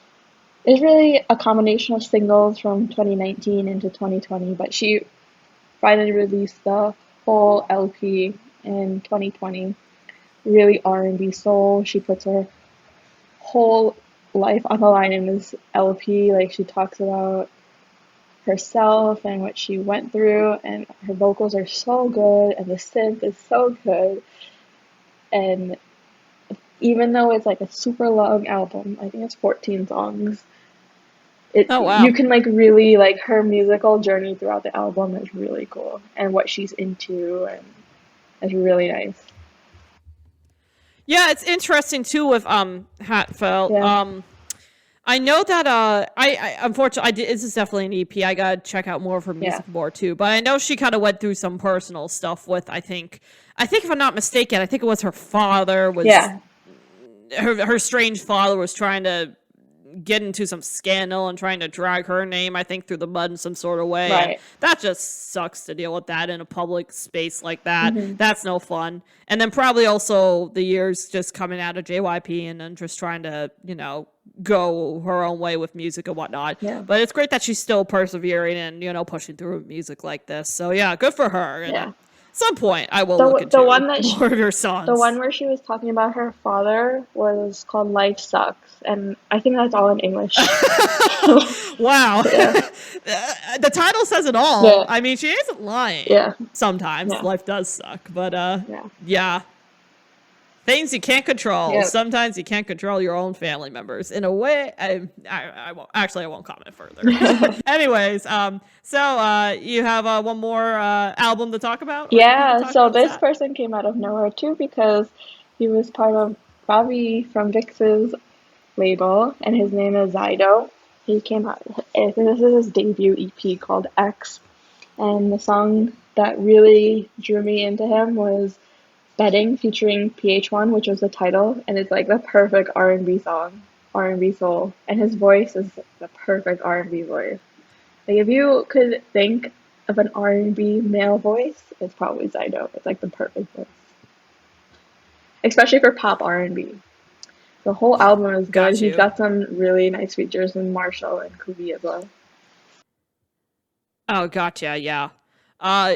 is really a combination of singles from 2019 into 2020, but she finally released the whole LP in 2020. Really R&B soul. She puts her whole life on the line in this LP. Like she talks about herself and what she went through, and her vocals are so good, and the synth is so good. And even though it's like a super long album, I think it's 14 songs. Oh You wow. can like really like her musical journey throughout the album is really cool, and what she's into, and it's really nice. Yeah, it's interesting too with Hatfelt. Yeah, I know that I unfortunately I did, this is definitely an EP. I gotta check out more of her yeah, music more too. But I know she kind of went through some personal stuff with I think if I'm not mistaken, I think it was her father was yeah, her strange father was trying to get into some scandal and trying to drag her name, I think, through the mud in some sort of way. And right. that just sucks to deal with that in a public space like that. Hmm. That's no fun. And then probably also the years just coming out of JYP and then just trying to, go her own way with music and whatnot. Yeah, But it's great that she's still persevering and, pushing through music like this. So yeah, good for her. And at yeah. some point, I will look The into one that more of your the songs. one where she was talking about her father was called Life Sucks, and I think that's all in English. Wow. Yeah, The title says it all. yeah, I mean, she isn't lying. yeah, Sometimes yeah, life does suck, but yeah, yeah. Things you can't control. yeah. Sometimes you can't control your own family members. In a way, I won't. Actually, I won't comment further. Anyways, so you have one more album to talk about or EP to Yeah, talk so about? What's this that? person came out of nowhere too because he was part of Ravi from Vix's label, and his name is Zydo. He came out, this is his debut EP called X, and the song that really drew me into him was Betting featuring PH1, which was the title, and it's like the perfect R&B song, R&B soul, and his voice is the perfect R&B voice. Like if you could think of an R&B male voice, it's probably Zydo. It's like the perfect voice, especially for pop R&B. The whole album is good. Got He's you. got some really nice features in Marshall and Kubi as well. Oh, gotcha. Yeah. Uh,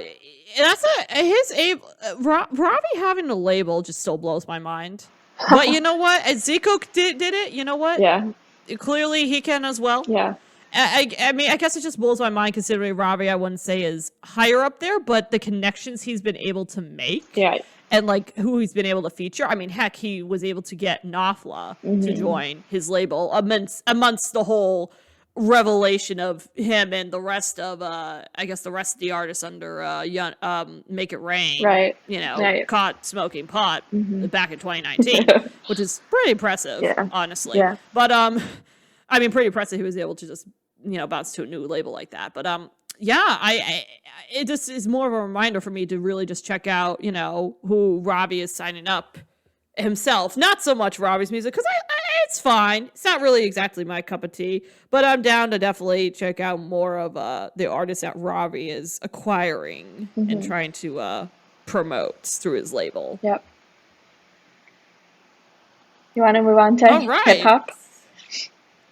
that's his Ravi having a label just still blows my mind. But you know what? As Zico did it. You know what? Yeah, Clearly he can as well. yeah, I mean, I guess it just blows my mind considering Ravi, I wouldn't say is higher up there, but the connections he's been able to make yeah. and like who he's been able to feature. I mean, heck, he was able to get Nafla to Hmm. join his label amongst the whole revelation of him and the rest of I guess the rest of the artists under Make It Rain, Right. Right. caught smoking pot Mm-hmm. back in 2019, which is pretty impressive, Yeah. honestly. Yeah. But I mean, pretty impressive he was able to just bounce to a new label like that. But yeah, I it just is more of a reminder for me to really just check out who Robbie is signing up himself. Not so much Robbie's music, because it's fine. It's not really exactly my cup of tea, but I'm down to definitely check out more of the artists that Robbie is acquiring and trying to promote through his label. Yep. You want to move on to hip hop?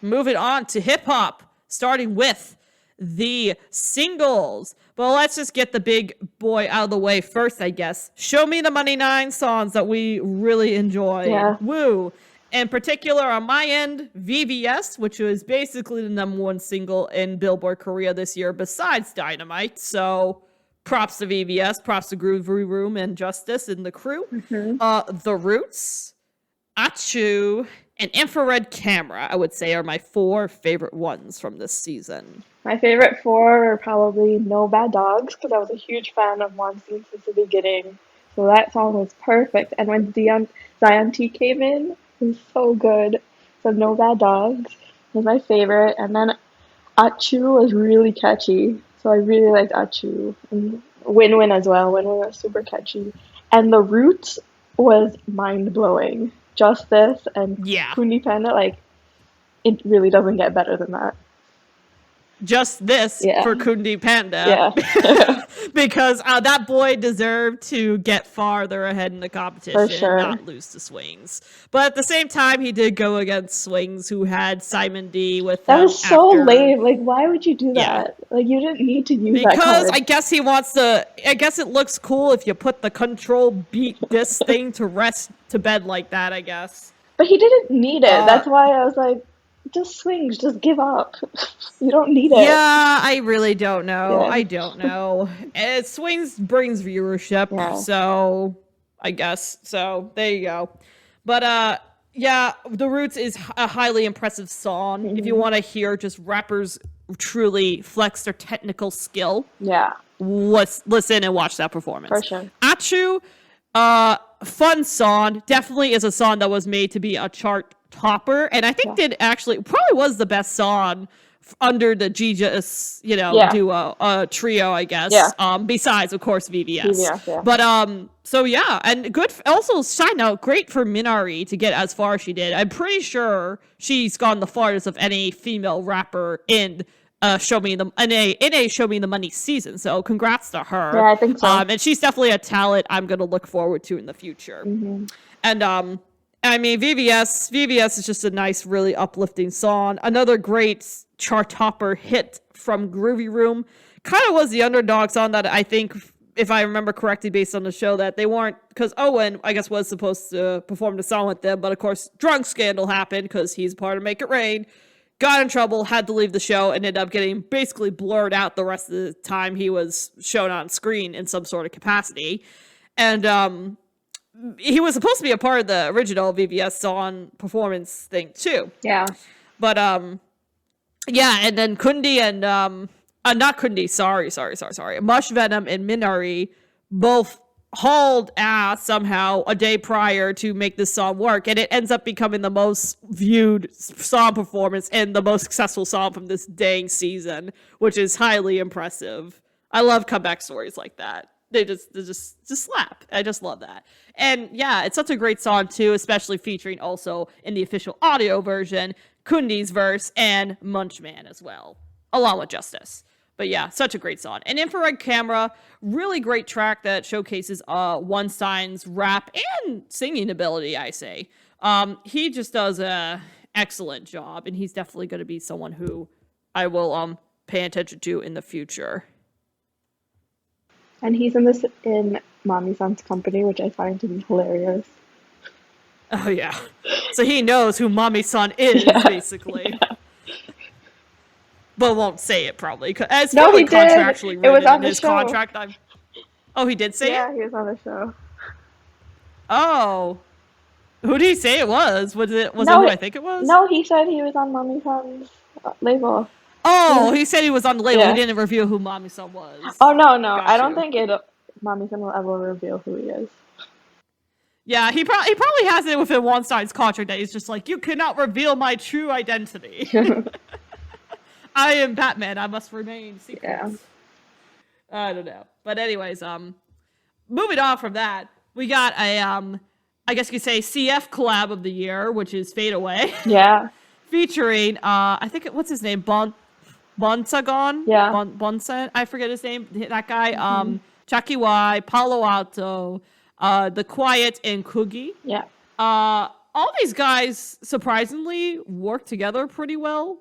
Moving on to hip hop, starting with the singles. But let's just get the big boy out of the way first, I guess. Show Me the Money 9 songs that we really enjoy. Yeah. Woo. In particular, on my end, VVS, which was basically the #1 single in Billboard Korea this year, besides Dynamite. So props to VVS, props to Groovy Room and Justice and the crew. The Roots, Achu, and Infrared Camera, I would say, are my 4 favorite ones from this season. My favorite 4 are probably No Bad Dogs, because I was a huge fan of Monsoon since the beginning. So that song was perfect. And when Zion T came in, it was so good. So No Bad Dogs was my favorite. And then Achu was really catchy. So I really liked Achu. And Win Win as well. Win Win was super catchy. And The Roots was mind-blowing. Justice and Kundi Panda, like, it really doesn't get better than that. Just this for Kundi Panda. Yeah. Because that boy deserved to get farther ahead in the competition and not lose to Swings. But at the same time, he did go against Swings, who had Simon D with that was so lame. Like, why would you do that? Like, you didn't need to use that card. Because I guess he wants to. I guess it looks cool if you put the control beat this thing to rest to bed like that, I guess. But he didn't need it. That's why I was like, just Swings, just give up. You don't need it. Yeah, I really don't know. I don't know. Swings brings viewership, so I guess. So there you go. But yeah, The Roots is a highly impressive song. If you want to hear just rappers truly flex their technical skill, listen and watch that performance. For sure. Achu, fun song. Definitely is a song that was made to be a chart topper, and I think probably was the best song under the Gijas, duo, trio, I guess. Yeah. Besides, of course, VVS. But so yeah, and good. Also, side note, great for Minari to get as far as she did. I'm pretty sure she's gone the farthest of any female rapper in Show Me the Money season. So congrats to her. Yeah, I think so. And she's definitely a talent I'm gonna look forward to in the future. And I mean, VVS is just a nice, really uplifting song. Another great chart topper hit from Groovy Room. Kind of was the underdog song that I think, if I remember correctly, based on the show, that they weren't, because Owen, I guess, was supposed to perform the song with them, but of course, drunk scandal happened because he's part of Make It Rain. Got in trouble, had to leave the show, and ended up getting basically blurred out the rest of the time he was shown on screen in some sort of capacity. And he was supposed to be a part of the original VVS song performance thing too. Yeah. But yeah, and then Kundi and not Kundi, sorry. Mush Venom and Minari both hauled ass somehow a day prior to make this song work, and it ends up becoming the most viewed song performance and the most successful song from this dang season, which is highly impressive. I love comeback stories like that. They just slap. I just love that. And yeah, it's such a great song too, especially featuring also in the official audio version, Kundi's verse and Munchman as well, along with Justice. But yeah, such a great song. And Infrared Camera, really great track that showcases Weinstein's rap and singing ability, I say. He just does a excellent job, and he's definitely going to be someone who I will pay attention to in the future. And he's in Mommy Son's Company, which I find to be hilarious. Oh, yeah. So he knows who Mommy Son is, basically. Yeah. But won't say it, probably. It's probably contractually written. It was on in his show. Contract. Oh, he did say it? Yeah, he was on the show. Oh. Who did he say it was? Was it who I think it was? No, he said he was on Mommy Son's label. Oh, he said he was on the label. He Yeah. didn't reveal who Mommy-san was. Oh no, no. I Got don't you. think Mommy-san will ever reveal who he is. Yeah, he probably has it within one side's contract that he's just like, you cannot reveal my true identity. I am Batman. I must remain secret. Yeah. I don't know. But anyways, moving on from that, we got a I guess you could say CF collab of the year, which is Fade Away, Yeah. featuring I think what's his name? Bonsagon? Yeah. Bonsen? I forget his name. That guy. Hmm. Chucky Y, Palo Alto, The Quiet, and Kugi. Yeah. All these guys surprisingly work together pretty well,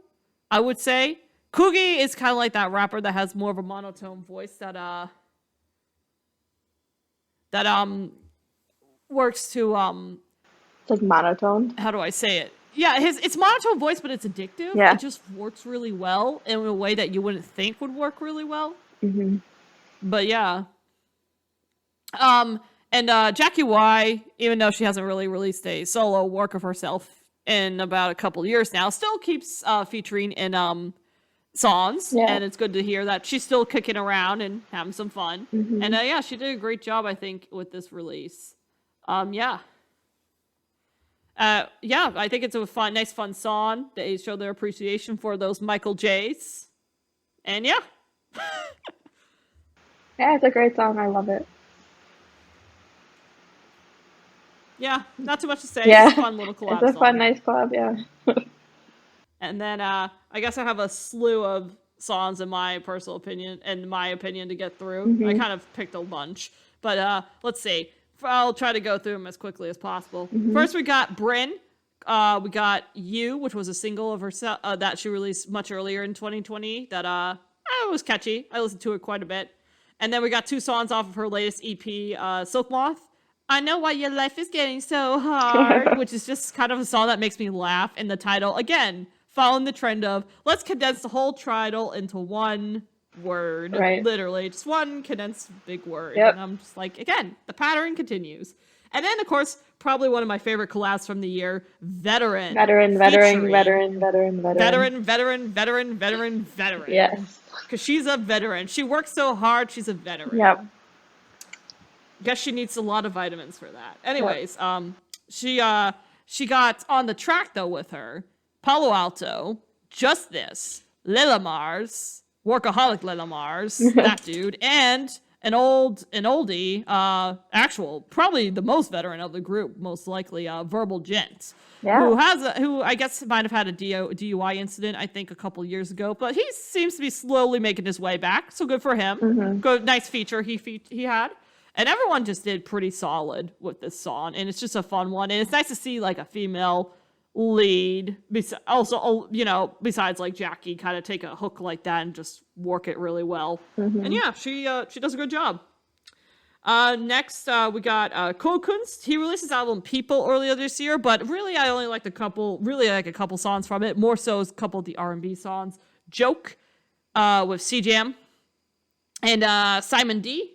I would say. Kugi is kind of like that rapper that has more of a monotone voice that works to It's like monotone. how do I say it? Yeah, it's monotone voice, but it's addictive. Yeah. It just works really well in a way that you wouldn't think would work really well. Hmm. But yeah. And Jackie Y, even though she hasn't really released a solo work of herself in about a couple years now, still keeps featuring in songs. Yeah. And it's good to hear that she's still kicking around and having some fun. Hmm. And yeah, she did a great job, I think, with this release. Yeah. Yeah, I think it's a nice fun song. They show their appreciation for those Michael J's. And yeah. Yeah, it's a great song. I love it. Yeah, not too much to say. Yeah. It's a fun little It's collab a song. fun, nice collab. Yeah. And then I guess I have a slew of songs in my personal opinion to get through. I Hmm. kind of picked a bunch. But let's see. I'll try to go through them as quickly as possible. Hmm. First, we got Bryn. We got You, which was a single of herself that she released much earlier in 2020. That it was catchy. I listened to it quite a bit. And then we got 2 songs off of her latest EP, Silk Moth. I know why your life is getting so hard, which is just kind of a song that makes me laugh. And the title, again, following the trend of let's condense the whole title into one word. Right. Literally, just one condensed big word. Yep. And I'm just like, again, the pattern continues. And then, of course, probably one of my favorite collabs from the year, Veteran. Veteran. Veteran. Yes. Because she's a veteran. She works so hard, she's a veteran. Yep. Guess she needs a lot of vitamins for that. Anyways, she got on the track though with her Palo Alto, Just This, Lila Mars, Workaholic Lila Mars, that dude, and an oldie, actual, probably the most veteran of the group, most likely, Verbal Gent. Yeah. Who I guess might have had a DUI incident, I think, a couple years ago, but he seems to be slowly making his way back. So good for him. Hmm. Good, nice feature he had, and everyone just did pretty solid with this song, and it's just a fun one, and it's nice to see like a female lead. Also, besides like Jackie, kind of take a hook like that and just work it really well. Hmm. And yeah, she does a good job. Next, we got Kunst. He released his album People earlier this year, but really I only liked a couple songs from it. More so as a couple of the R&B songs. Joke with C-Jam and Simon D.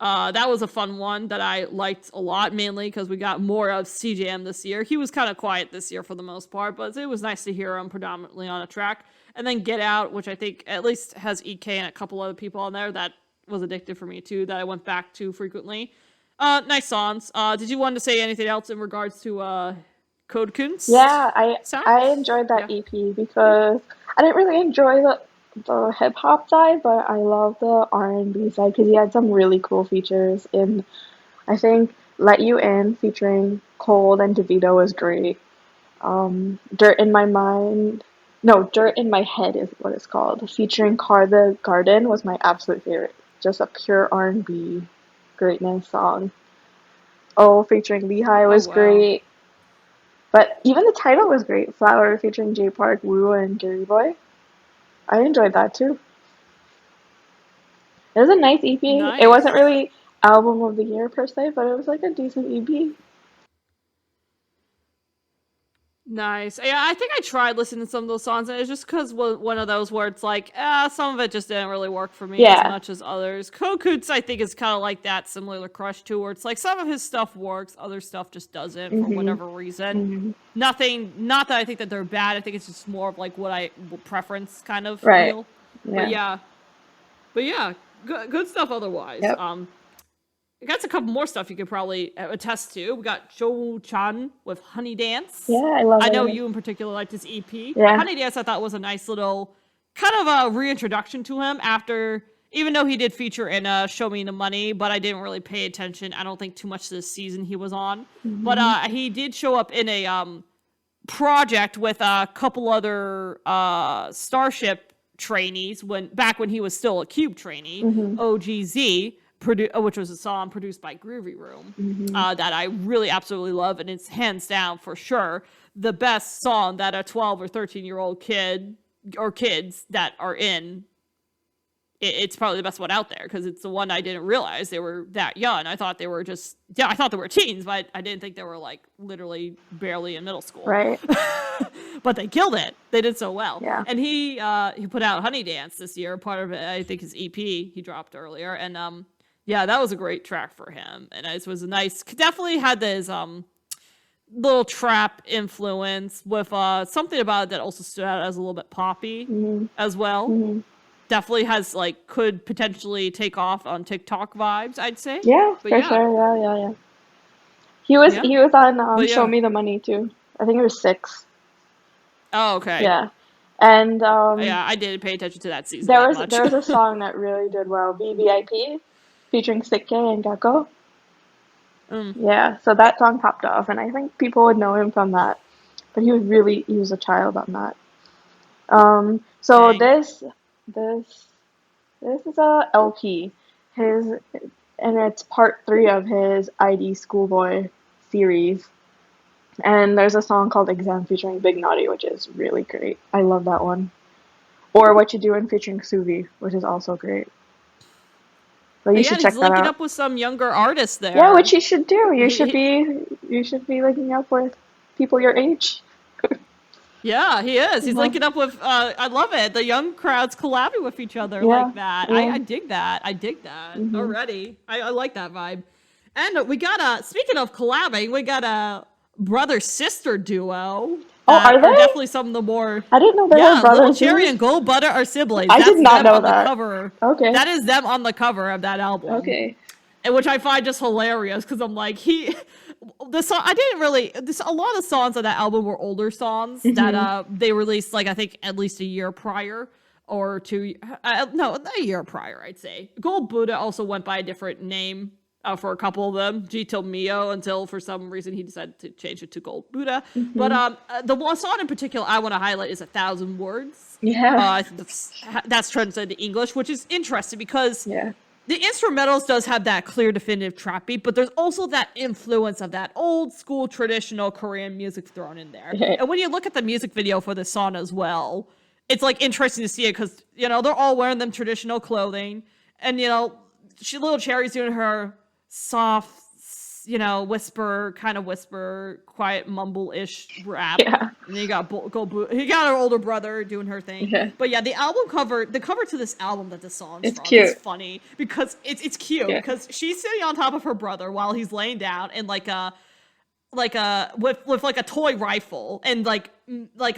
That was a fun one that I liked a lot, mainly because we got more of C-Jam this year. He was kind of quiet this year for the most part, but it was nice to hear him predominantly on a track. And then Get Out, which I think at least has EK and a couple other people on there that was addictive for me too, that I went back to frequently. Nice songs. Did you want to say anything else in regards to Code Kunst? Yeah, Sound? I enjoyed that Yeah. EP because I didn't really enjoy the hip hop side, but I love the R&B side because he had some really cool features in. I think Let You In featuring Cold and DeVito was great. Dirt in My Mind, no, Dirt in My Head is what it's called. Featuring Car the Garden was my absolute favorite. Just a pure R&B greatness song. Oh, featuring Lehigh Oh was wow. great. But even the title was great. Flower featuring J Park, Wu, and Gary Boy. I enjoyed that too. It was a nice EP. It wasn't Nice. really album of the year per se, but it was like a decent EP. Nice. Yeah, I think I tried listening to some of those songs, and it's just because one of those where it's like, some of it just didn't really work for me as Yeah. much as others. Kokut's, I think, is kind of like that, similar to Crush too, where it's like some of his stuff works, other stuff just doesn't for Mhm. whatever reason. Mhm. Not that I think that they're bad. I think it's just more of like what preference kind of Right. deal. But Yeah. yeah, good stuff otherwise. Yep. We got a couple more stuff you could probably attest to. We got Cho Chan with Honey Dance. Yeah, I love I know it. you in particular liked his EP. Yeah. Honey Dance I thought was a nice little kind of a reintroduction to him after, even though he did feature in Show Me the Money, but I didn't really pay attention. I don't think too much this season he was on. Mhm. But he did show up in a project with a couple other Starship trainees back when he was still a Cube trainee, Mhm. OGZ, which was a song produced by Groovy Room Mhm. that I really absolutely love, and it's hands down for sure the best song that a 12 or 13-year-old kid or kids that are in. It's probably the best one out there because it's the one I didn't realize they were that young. I thought they were I thought they were teens, but I didn't think they were like literally barely in middle school. Right. But they killed it. They did so well. Yeah. And he put out Honey Dance this year. Part of it, I think, his EP he dropped earlier, and yeah, that was a great track for him. And it was a nice, definitely had this little trap influence with something about it that also stood out as a little bit poppy as well. Mhm. Definitely has could potentially take off on TikTok vibes, I'd say. Yeah, But for yeah. sure. Yeah. He was on Show Me the Money too. I think it was 6. Oh, okay. Yeah. And Yeah, I didn't pay attention to that season there that was much. there was a song that really did well, VVIP, featuring Sikke and Gakko. Yeah, so that song popped off, and I think people would know him from that. But he was a child on that. So Dang. this is a LP, and it's part 3 of his ID Schoolboy series. And there's a song called Exam featuring Big Naughty, which is really great. I love that one. Or What You Doin' featuring Suvi, which is also great. So you Yeah, should and he's check that linking out. up with some younger artists there. Yeah, which you should do. You should He- be linking up with people your age. Yeah, he is. He's Uh-huh. linking up with, I love it. The young crowds collabing with each other Yeah, like that. yeah. I dig that. I dig that Mhm. already. I like that vibe. And we got speaking of collabing, we got a brother-sister duo. Oh, are they? Definitely some of the more... I didn't know they were Yeah, Little brothers. Cherry and Gold Butter are siblings. I did That's not them know on that. the cover. Okay. That is them on the cover of that album. Okay. And which I find just hilarious because I'm like, the song I didn't really a lot of songs on that album were older songs that they released I think at least a year prior or 2 no, a year prior, I'd say. Gold Buddha also went by a different name for a couple of them, Jito Mio, until for some reason he decided to change it to Gold Buddha. But the one song in particular I want to highlight is 1,000 Words. Yeah. I think that's translated to English, which is interesting because Yeah. the instrumentals does have that clear, definitive trap beat, but there's also that influence of that old school traditional Korean music thrown in there. And when you look at the music video for this song as well, it's interesting to see it because they're all wearing them traditional clothing, and Little Cherry's doing her soft, whisper, quiet mumble-ish rap. Yeah. And then you got he got her older brother doing her thing. Yeah. But yeah, the cover to this album that the song's It's from cute. is funny because it's cute Yeah. because she's sitting on top of her brother while he's laying down in with a toy rifle and like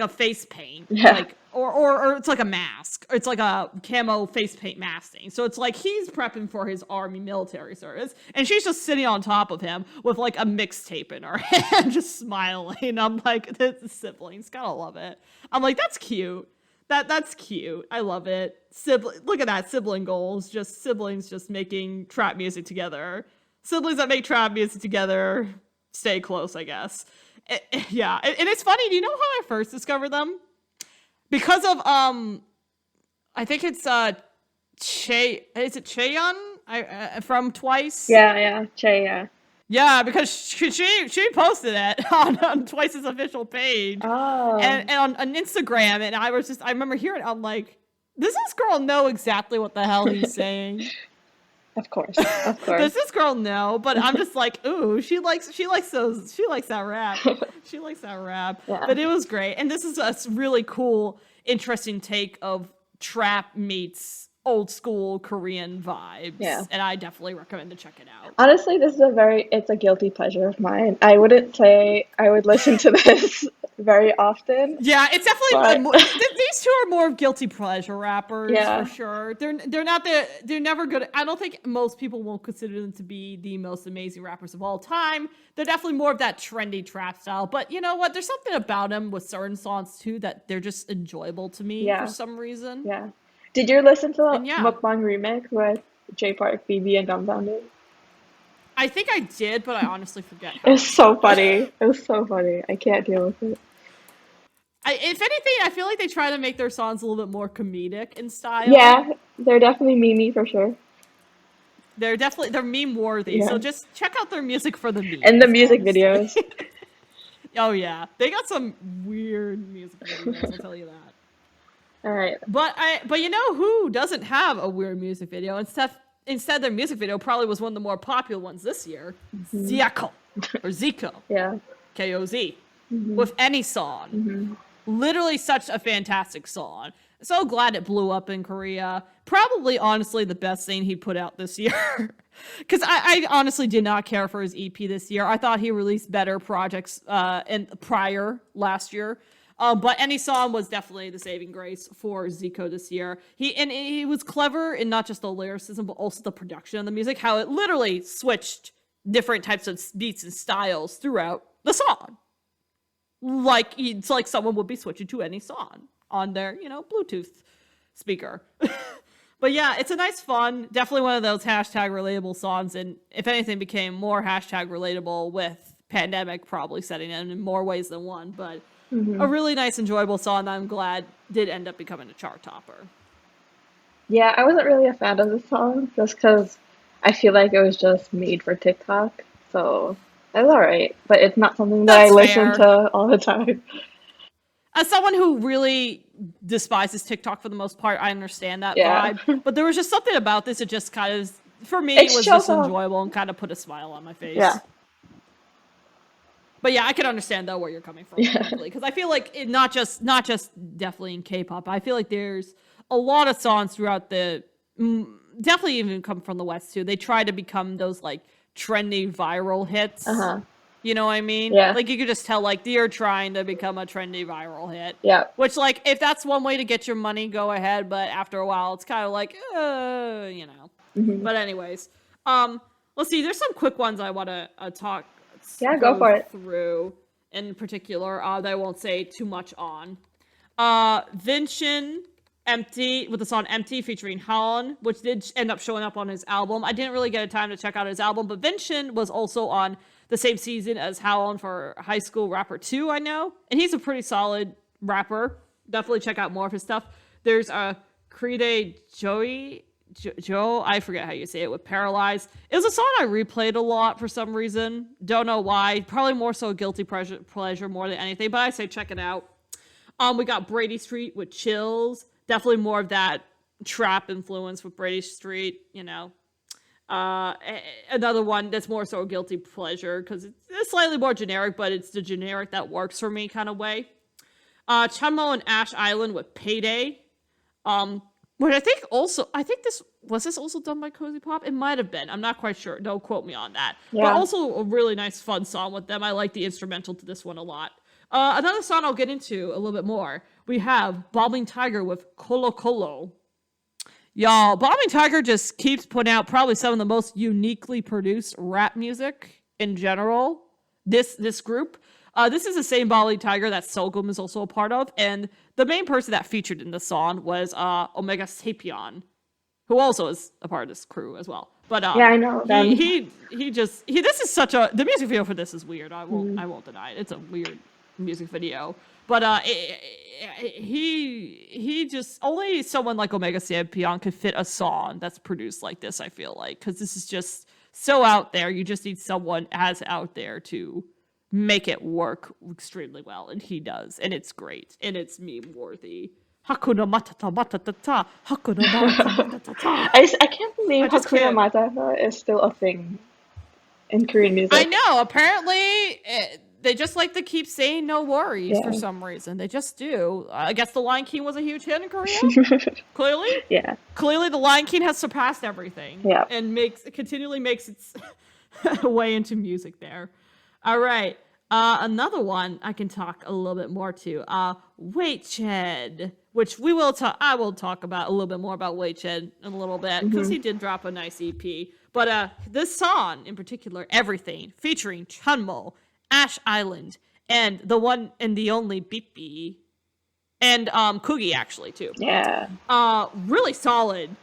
a face paint. Yeah. Or it's like a mask. Or it's like a camo face paint mask thing. So it's like he's prepping for his army military service, and she's just sitting on top of him with like a mixtape in her hand, just smiling. I'm like, this is siblings, gotta love it. I'm like, that's cute. That's cute. I love it. Look at that, sibling goals. Just siblings just making trap music together. Siblings that make trap music together stay close, I guess. Yeah, and it's funny. Do you know how I first discovered them? Because of I think it's is it Chaeyeon from Twice? Yeah. Che, yeah. Yeah, because she posted it on Twice's official page Oh. and on Instagram, and I remember hearing it. I'm like, does this girl know exactly what the hell he's saying? Of course, of course. Does this girl know? But I'm just like, ooh, she likes that rap. She likes that rap. Yeah, But it was great. And this is a really cool, interesting take of trap meets old school Korean yeah. vibes. And I definitely recommend to check it out. Honestly, this is it's a guilty pleasure of mine. I wouldn't say I would listen to this very often, Yeah, it's definitely but these two are more guilty pleasure rappers for yeah, sure. They're never good. I don't think most people will consider them to be the most amazing rappers of all time. They're definitely more of that trendy trap style. But you know what? There's something about them with certain songs too that they're just enjoyable to me for yeah, some reason. yeah. Did you listen to the And yeah, Mukbang remix with J Park, BB, and Dumbfounded? I think I did, but I honestly forget It how was it so goes. funny. It was so funny. I can't deal with it. If anything, I feel like they try to make their songs a little bit more comedic in style. Yeah, they're definitely Mimi for sure. They're meme worthy. Yeah, So just check out their music for the and the memes, music honestly. videos. Oh yeah, they got some weird music videos. I'll tell you that. All right. But you know who doesn't have a weird music video? Instead their music video probably was one of the more popular ones this year. Hmm. Zico or Zico, Yeah. KOZ, Hmm. with any song. Hmm. Literally such a fantastic song. So glad it blew up in Korea. Probably, honestly, the best thing he put out this year. Because I honestly did not care for his EP this year. I thought he released better projects prior last year. But any song was definitely the saving grace for Zico this year. He was clever in not just the lyricism, but also the production of the music. How it literally switched different types of beats and styles throughout the song. Like it's like someone would be switching to any song on their Bluetooth speaker. But yeah, it's a nice fun, definitely one of those hashtag relatable songs, and if anything became more hashtag relatable with pandemic probably setting in more ways than one, but a Hmm. really nice enjoyable song that I'm glad did end up becoming a chart topper. Yeah, I wasn't really a fan of this song just because I feel like it was just made for TikTok. So it was alright, but it's not something that I That's listen fair. to all the time. As someone who really despises TikTok for the most part, I understand that Yeah. vibe. But there was just something about this that just kind of, for me, It's was just just enjoyable and kind of put a smile on my yeah. face. But yeah, I can understand though where you're coming from Yeah. totally, because I feel like not just definitely in K-pop. I feel like there's a lot of songs throughout definitely even come from the West too. They try to become those like trendy viral hits. Uh-huh. You know what I mean? Yeah. Like you could just tell like they're trying to become a trendy viral hit. Yeah. Which like if that's one way to get your money, go ahead. But after a while, it's kind of like, Hmm. But anyways, let's see. There's some quick ones I want to Yeah, go go for it. through in particular that I won't say too much on. Vincent Empty with the song Empty featuring Holland, which did end up showing up on his album. I didn't really get a time to check out his album, but Vincent was also on the same season as Holland for High School Rapper 2, I know. And he's a pretty solid rapper. Definitely check out more of his stuff. There's a Crede Joe, I forget how you say it, with Paralyzed. It was a song I replayed a lot for some reason. Don't know why. Probably more so guilty pleasure more than anything, but I say check it out. We got Brady Street with Chills. Definitely more of that trap influence with Brady Street. Another one that's more so a guilty pleasure because it's slightly more generic, but it's the generic that works for me kind of way. Chunmo and Ash Island with Payday. But I think this also done by Cozy Pop? It might have been. I'm not quite sure. Don't quote me on that. But Yeah. also a really nice, fun song with them. I like the instrumental to this one a lot. Another song I'll get into a little bit more. We have Bobbing Tiger with Colo Colo. Y'all, Bobbing Tiger just keeps putting out probably some of the most uniquely produced rap music in general. This group. This is the same Bobbing Tiger that Sogum is also a part of, and the main person that featured in the song was Omega Sapien, who also is a part of this crew as well. But Yeah, I know them. this is such a the music video for this is weird. Mm. I won't deny it. It's a weird music video. But he just only someone like Omega Sapien could fit a song that's produced like this. I feel like because this is just so out there. You just need someone as out there to make it work extremely well, and he does, and it's great, and it's meme worthy Hakuna Matata Matata, Hakuna Matata Matata. I can't believe I just Hakuna can't. Matata is still a thing in Korean I music. know. Apparently, they just like to keep saying no worries for Yeah. some reason. They just do. I guess The Lion King was a huge hit in Korea. Clearly, Yeah. clearly, The Lion King has surpassed everything Yeah. and continually makes its way into music there. All right. Another one I can talk a little bit more to. Waitched, which we will talk. I will talk about a little bit more about Waitched in a little bit because he did drop a nice EP. But this song in particular, Everything, featuring Chunmo, Ash Island, and the one and the only Beepy, and Kugi actually too. Yeah. Really solid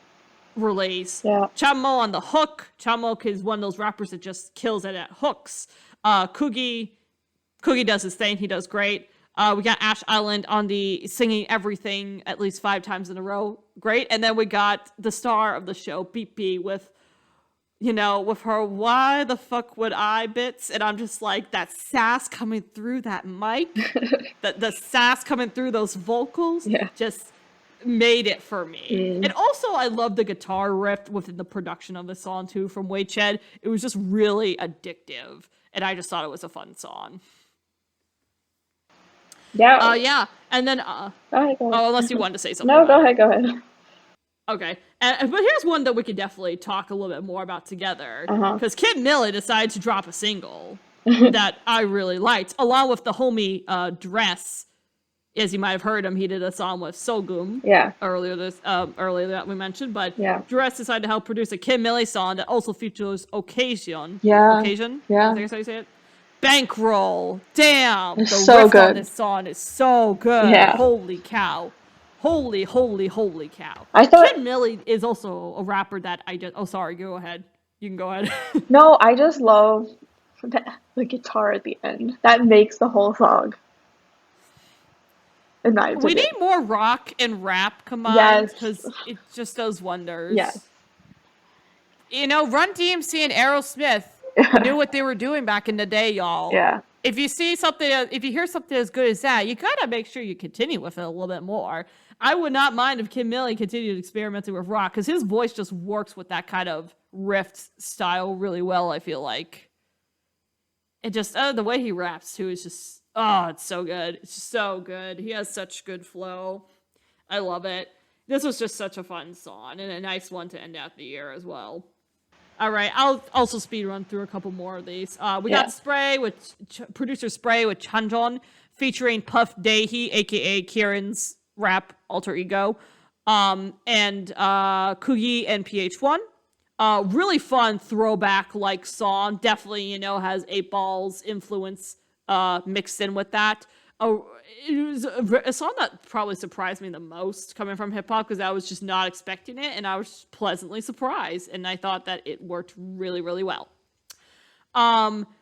release. Yeah. Chunmo on the hook. Chunmo is one of those rappers that just kills it at hooks. Kugi does his thing. He does great. We got Ash Island on the singing everything at least 5 times in a row. Great. And then we got the star of the show, Beep B, with her why the fuck would I bits. And I'm just like, that sass coming through that mic, the sass coming through those vocals, Yeah. just made it for me. And also, I love the guitar riff within the production of the song too from Waitched. It was just really addictive. And I just thought it was a fun song. Yeah. Yeah. And then, Go ahead. unless you wanted to say something. No, about go it. ahead. Okay. But here's one that we could definitely talk a little bit more about together. Uh-huh. Because Kid Millie decided to drop a single that I really liked, along with the homie Dress. As you might have heard him, he did a song with Sogum Yeah. earlier that we mentioned. But Yeah. Dress decided to help produce a Kid Millie song that also features Occasion. Yeah. Occasion? Yeah. I think that's how you say it. Bankroll. Damn. It's The so riff on good. this song is so good. Yeah. Holy cow. Holy cow. I thought- Kid Millie is also a rapper that oh, sorry, go ahead. You can go ahead. No, I just love the guitar at the end. That makes the whole song. In my We opinion. need more rock and rap combined Yes. because it just does wonders. Yes. Run DMC and Aerosmith knew what they were doing back in the day, y'all. Yeah. If you hear something as good as that, you gotta make sure you continue with it a little bit more. I would not mind if Kid Millie continued experimenting with rock because his voice just works with that kind of riff style really well. I feel like it just the way he raps too is just it's so good. It's just so good. He has such good flow. I love it. This was just such a fun song and a nice one to end out the year as well. All right, I'll also speed run through a couple more of these. We got Spray with producer Spray with Chanjon featuring Puff Daehee, aka Kieran's rap alter ego, and Kugi and PH1. Really fun throwback like song. Definitely, has 8Ball's influence mixed in with that. It was a song that probably surprised me the most coming from hip hop because I was just not expecting it, and I was pleasantly surprised, and I thought that it worked really, really well.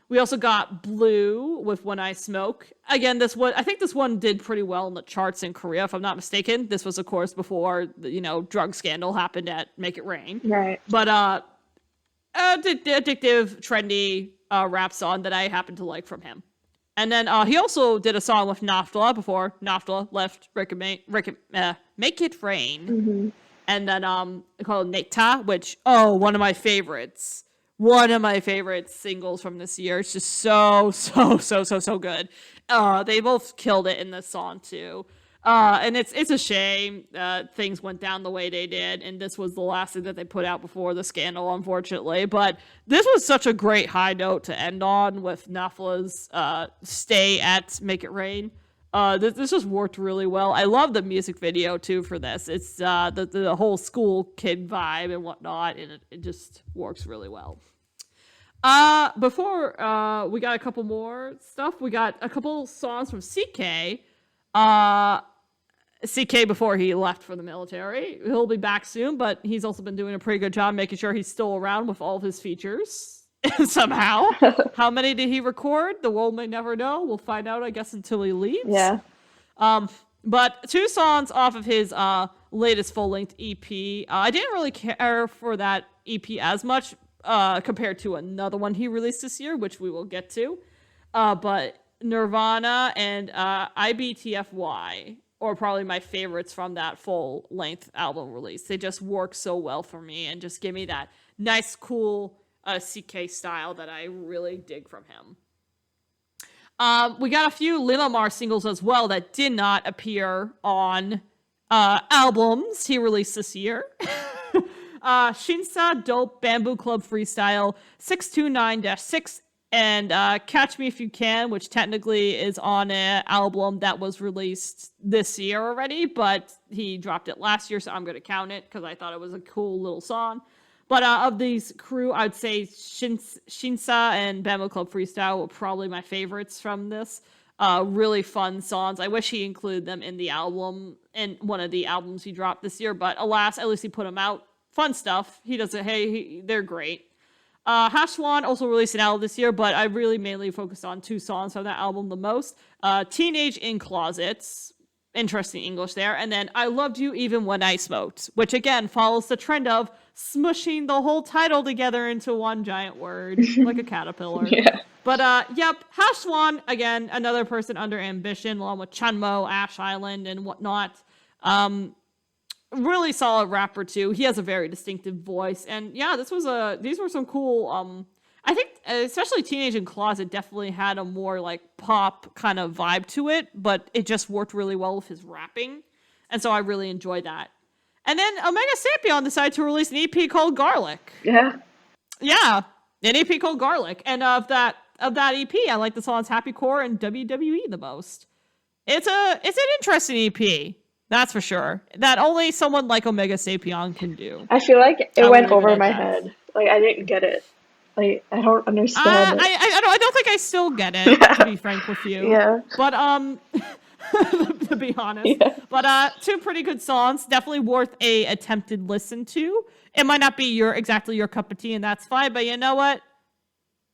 We also got Blue with When I Smoke. Again, I think this one did pretty well in the charts in Korea, if I'm not mistaken. This was, of course, before the drug scandal happened at Make It Rain. Right. But addictive, trendy rap song that I happen to like from him. And then he also did a song with Naftala before Naftala left Make It Rain. Mm-hmm. And then called Nekta, which, one of my favorites. One of my favorite singles from this year. It's just so good. They both killed it in this song too. And it's a shame things went down the way they did, and this was the last thing that they put out before the scandal, unfortunately. But this was such a great high note to end on with Nafla's stay at Make It Rain. This just worked really well. I love the music video too for this. It's the whole school kid vibe and whatnot, and it just works really well. Before we got a couple more stuff. We got a couple songs from CK. CK before he left for the military. He'll be back soon, but he's also been doing a pretty good job making sure he's still around with all of his features somehow. How many did he record? The world may never know. We'll find out, I guess, until he leaves. Yeah. But 2 songs off of his latest full-length EP. I didn't really care for that EP as much compared to another one he released this year, which we will get to. But Nirvana and IBTFY. or probably my favorites from that full length album release. They just work so well for me and just give me that nice, cool CK style that I really dig from him. We got a few Limamar singles as well that did not appear on albums he released this year. Shinsa Dope Bamboo Club Freestyle 629-6 and Catch Me If You Can, which technically is on an album that was released this year already, but he dropped it last year, so I'm going to count it because I thought it was a cool little song. But of these crew, I'd say Shinsa and Bamboo Club Freestyle were probably my favorites from this. Really fun songs. I wish he included them in the album, in one of the albums he dropped this year, but alas, at least he put them out. Fun stuff. He does it. Hey, they're great. Hashwan also released an album this year, but I really mainly focused on 2 songs from that album the most. Teenage in Closets. Interesting English there. And then I Loved You Even When I Smoked, which again follows the trend of smushing the whole title together into one giant word, like a caterpillar. Yeah. But yep, Hashwan, again, another person under Ambition, along with Chunmo, Ash Island, and whatnot. Really solid rapper too. He has a very distinctive voice, and yeah, these were some cool. I think especially Teenage in Closet definitely had a more like pop kind of vibe to it, but it just worked really well with his rapping, and so I really enjoyed that. And then Omega Sampion decided to release an EP called Garlic. Yeah. Yeah, an EP called Garlic, and of that EP, I like the songs Happy Core and WWE the most. It's an interesting EP. That's for sure. That only someone like Omega Sapien can do. I feel like it I'll went leave it over at my that. head. Like I didn't get it. Like I don't understand it. I don't think I still get it, to be frank with you. Yeah. But to be honest. Yeah. But 2 pretty good songs, definitely worth a attempted listen to. It might not be exactly your cup of tea, and that's fine. But you know what?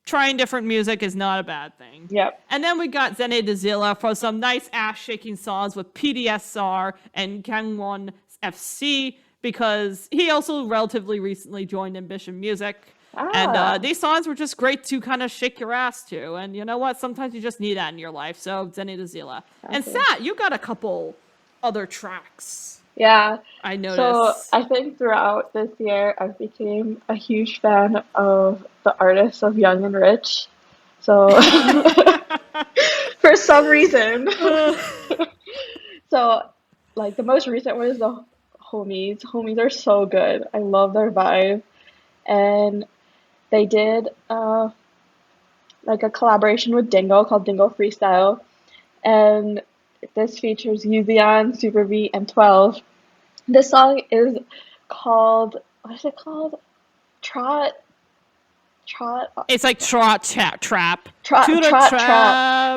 Trying different music is not a bad thing. Yep. And then we got Zene Dazilla for some nice ass-shaking songs with PDSR and Gangwon FC, because he also relatively recently joined Ambition Music. And these songs were just great to kind of shake your ass to. And you know what? Sometimes you just need that in your life. So Zene Dazilla. Okay. And Sat, you got a couple other tracks. Yeah. I noticed. So I think throughout this year, I became a huge fan of the artists of Young and Rich. So for some reason. So like the most recent one is the Homies. Homies are so good. I love their vibe. And they did like a collaboration with Dingo called Dingo Freestyle. And this features Yuzian, Super V, and 12. This song is called, what is it called? Trot. It's like trap. Trap. Trap.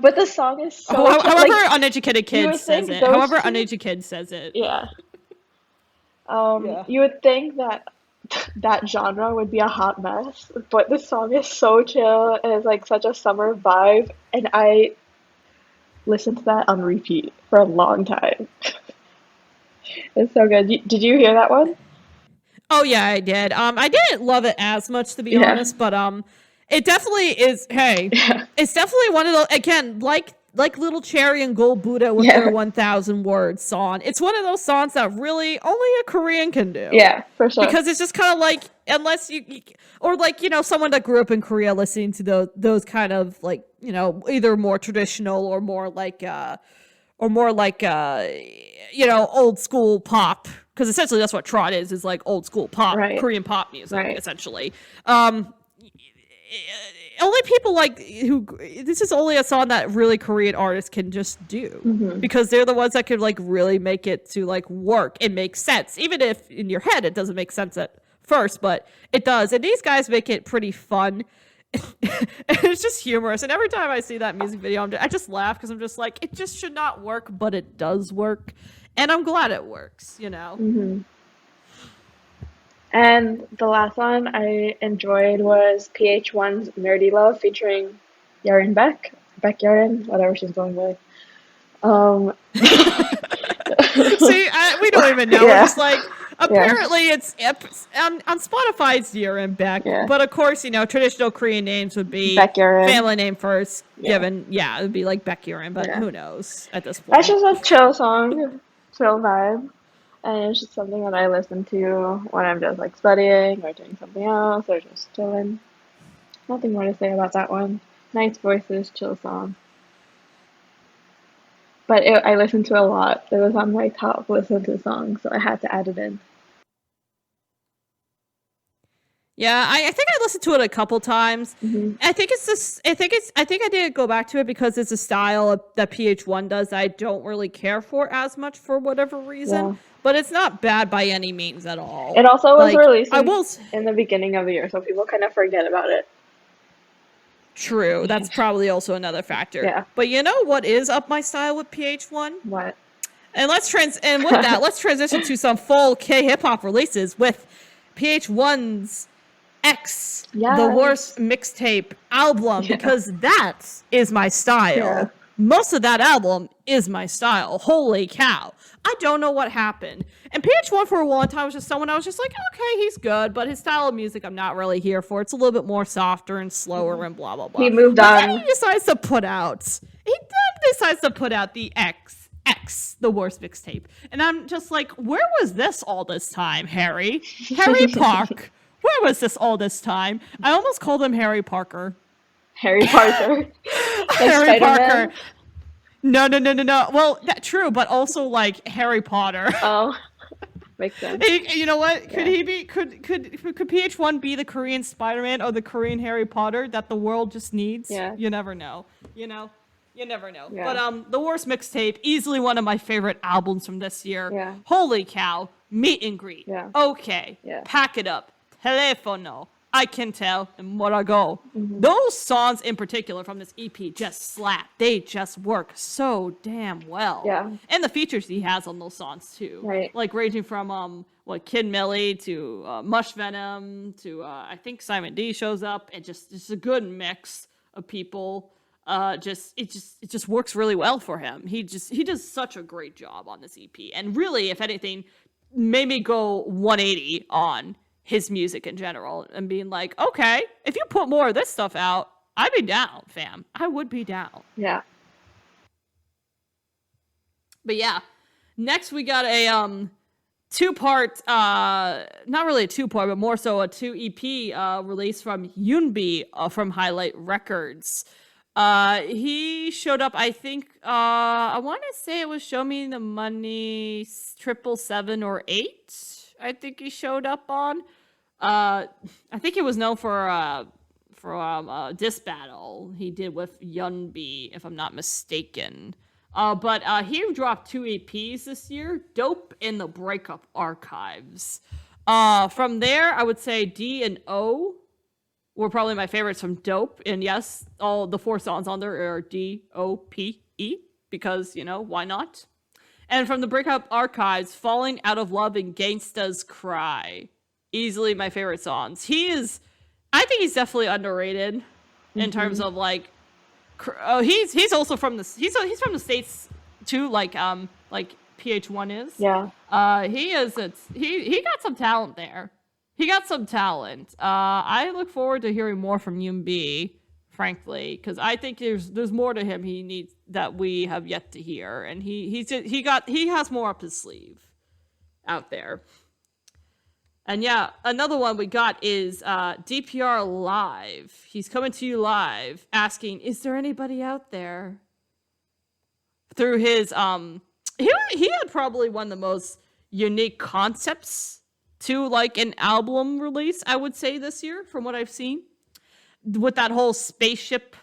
But the song is so. However, like, uneducated kid says it. However, uneducated says it. Yeah. You would think that that genre would be a hot mess, but the song is so chill and it's like such a summer vibe, and I listened to that on repeat for a long time. It's so good. Did you hear that one? Oh yeah, I did. I didn't love it as much, to be honest, but it definitely is. Hey, it's definitely one of those, again, like Little Cherry and Gold Buddha with their 1,000 word song. It's one of those songs that really only a Korean can do. Yeah, for sure. Because it's just kind of like, unless you or like, you know, someone that grew up in Korea listening to those kind of like, you know, either more traditional or more like you know, old school pop, because essentially that's what trot is like old school pop, right. Korean pop music, essentially. Only people like this is only a song that really Korean artists can just do, because they're the ones that could like really make it to like work and make sense, even if in your head it doesn't make sense at first, but it does. And these guys make it pretty fun. It's just humorous, and every time I see that music video, I just laugh, because I'm just like, it just should not work, but it does work, and I'm glad it works, you know. And the last one I enjoyed was PH1's Nerdy Love featuring Yaren Beck Yaren, whatever she's going with. See, we don't even know. We're just like, Apparently, it's on Spotify. It's Year Beck, Yeah. but of course, traditional Korean names would be Baekhyun. family name first. Yeah. It would be like Baekhyun, but Yeah. who knows at this point? That's just a chill song, chill vibe. And it's just something that I listen to when I'm just like studying or doing something else or just chilling. Nothing more to say about that one. Nice voices, chill song. But I listened to a lot. It was on my top listen to songs, so I had to add it in. Yeah, I think I listened to it a couple times. Mm-hmm. I think it's this. I think I didn't go back to it because it's a style that PH1 does that I don't really care for as much for whatever reason. Yeah. But it's not bad by any means at all. It also was released I in the beginning of the year, so people kind of forget about it. True, that's probably also another factor. Yeah. But you know what is up my style with PH1? What? And with that, let's transition to some full K-hip-hop releases with PH1's X, the Yes. worst mixtape album, because that is my style. Yeah. Most of that album is my style. Holy cow. I don't know what happened. And PH1 for a long time was just someone I was just like, okay, he's good, but his style of music I'm not really here for. It's a little bit more softer and slower and blah, blah, blah. He moved But on. then he decides to put out the X, the worst mixtape. And I'm just like, where was this all this time, Harry? Harry Park. Where was this all this time? I almost called him Harry Parker. Harry Parker. Like Harry Spider-Man? Parker. No. Well, that's true, but also like Harry Potter. Oh, makes sense. You know what? Could Yeah. he be? Could PH1 be the Korean Spider-Man or the Korean Harry Potter that the world just needs? Yeah. You never know. You never know. Yeah. But the worst mixtape, easily one of my favorite albums from this year. Yeah. Holy cow! Meet and greet. Yeah. Okay. Yeah. Pack it up. Telefono. I can tell, and what I go. Mm-hmm. Those songs in particular from this EP just slap. They just work so damn well. Yeah. And the features he has on those songs too. Right. Like ranging from Kid Millie to Mush Venom to I think Simon D shows up, and just a good mix of people. It just works really well for him. He does such a great job on this EP, and really, if anything, made me go 180 on his music in general and being like, okay, if you put more of this stuff out, I'd be down, fam. I would be down. Yeah. But yeah, next we got a two-part, not really a two-part, but more so a 2 EP release from Yoonbi from Highlight Records. He showed up, I think, I want to say it was Show Me the Money 777 or 8. I think he showed up on. I think he was known for Diss Battle he did with Yoonbi, if I'm not mistaken. But he dropped 2 EPs this year, Dope and the Breakup Archives. From there, I would say D and O were probably my favorites from Dope. And yes, all the 4 songs on there are DOPE, because, why not? And from the Breakup Archives, Falling Out of Love and Gangsta's Cry. Easily my favorite songs. I think he's definitely underrated in terms of like, he's also from he's from the States too, like PH1 is. Yeah. He got some talent there. He got some talent. I look forward to hearing more from Yoonbi, frankly, because I think there's more to him he needs that we have yet to hear, and he has more up his sleeve out there. And yeah, another one we got is DPR Live. He's coming to you live, asking, "Is there anybody out there?" Through his he had probably one of the most unique concepts to like an album release, I would say, this year, from what I've seen, with that whole spaceship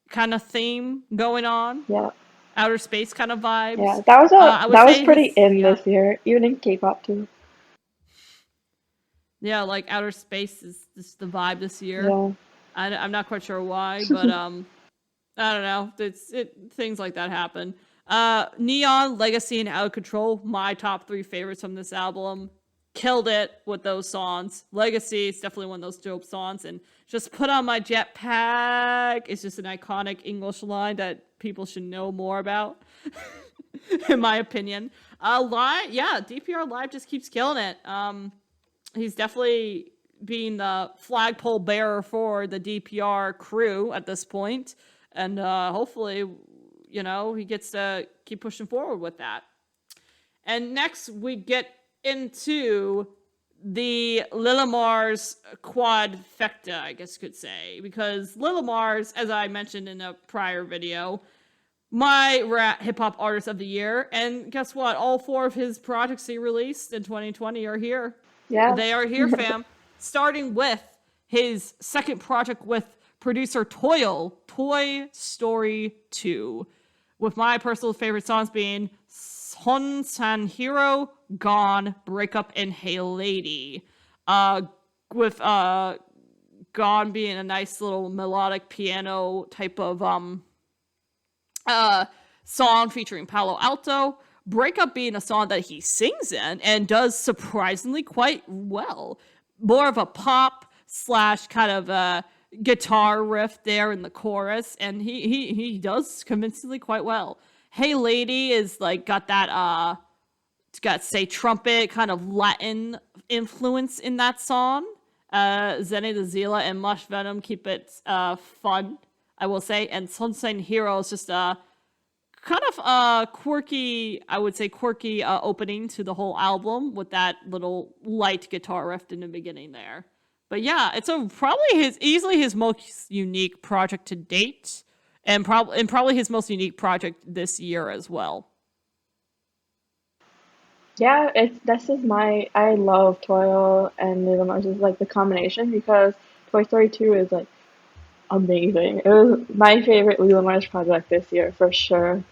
kind of theme going on. Yeah. Outer space kind of vibes. Yeah. That was pretty this year, even in K-pop too. Yeah, like outer space is just the vibe this year. Yeah. I'm not quite sure why, but I don't know. Things like that happen. Neon, Legacy, and Out of Control, my top 3 favorites from this album. Killed it with those songs. Legacy is definitely one of those dope songs, and Just Put On My Jetpack is just an iconic English line that people should know more about. in my opinion. Live, yeah, DPR Live just keeps killing it. He's definitely being the flagpole bearer for the DPR crew at this point, and hopefully, he gets to keep pushing forward with that. And next, we get into the Lillamars quadfecta, I guess you could say, because Lillamars, as I mentioned in a prior video, my hip-hop artist of the year, and guess what? All 4 of his projects he released in 2020 are here. Yeah. They are here, fam. Starting with his second project with producer Toil, Toy Story 2, with my personal favorite songs being Son San Hero, Gone, Breakup, and Hey Lady. With Gone being a nice little melodic piano type of song featuring Palo Alto. Breakup being a song that he sings in and does surprisingly quite well. More of a pop / kind of a guitar riff there in the chorus, and he does convincingly quite well. Hey Lady is like got that say trumpet kind of Latin influence in that song. Zene the Zila and Mush Venom keep it fun, I will say, and Sunshine Hero is just a kind of quirky, I would say quirky opening to the whole album with that little light guitar riff in the beginning there. But yeah, it's easily his most unique project to date, and probably his most unique project this year as well. Yeah, I love Toil and Little Mars is like the combination because Toy Story 2 is like amazing. It was my favorite Little Mars project this year for sure.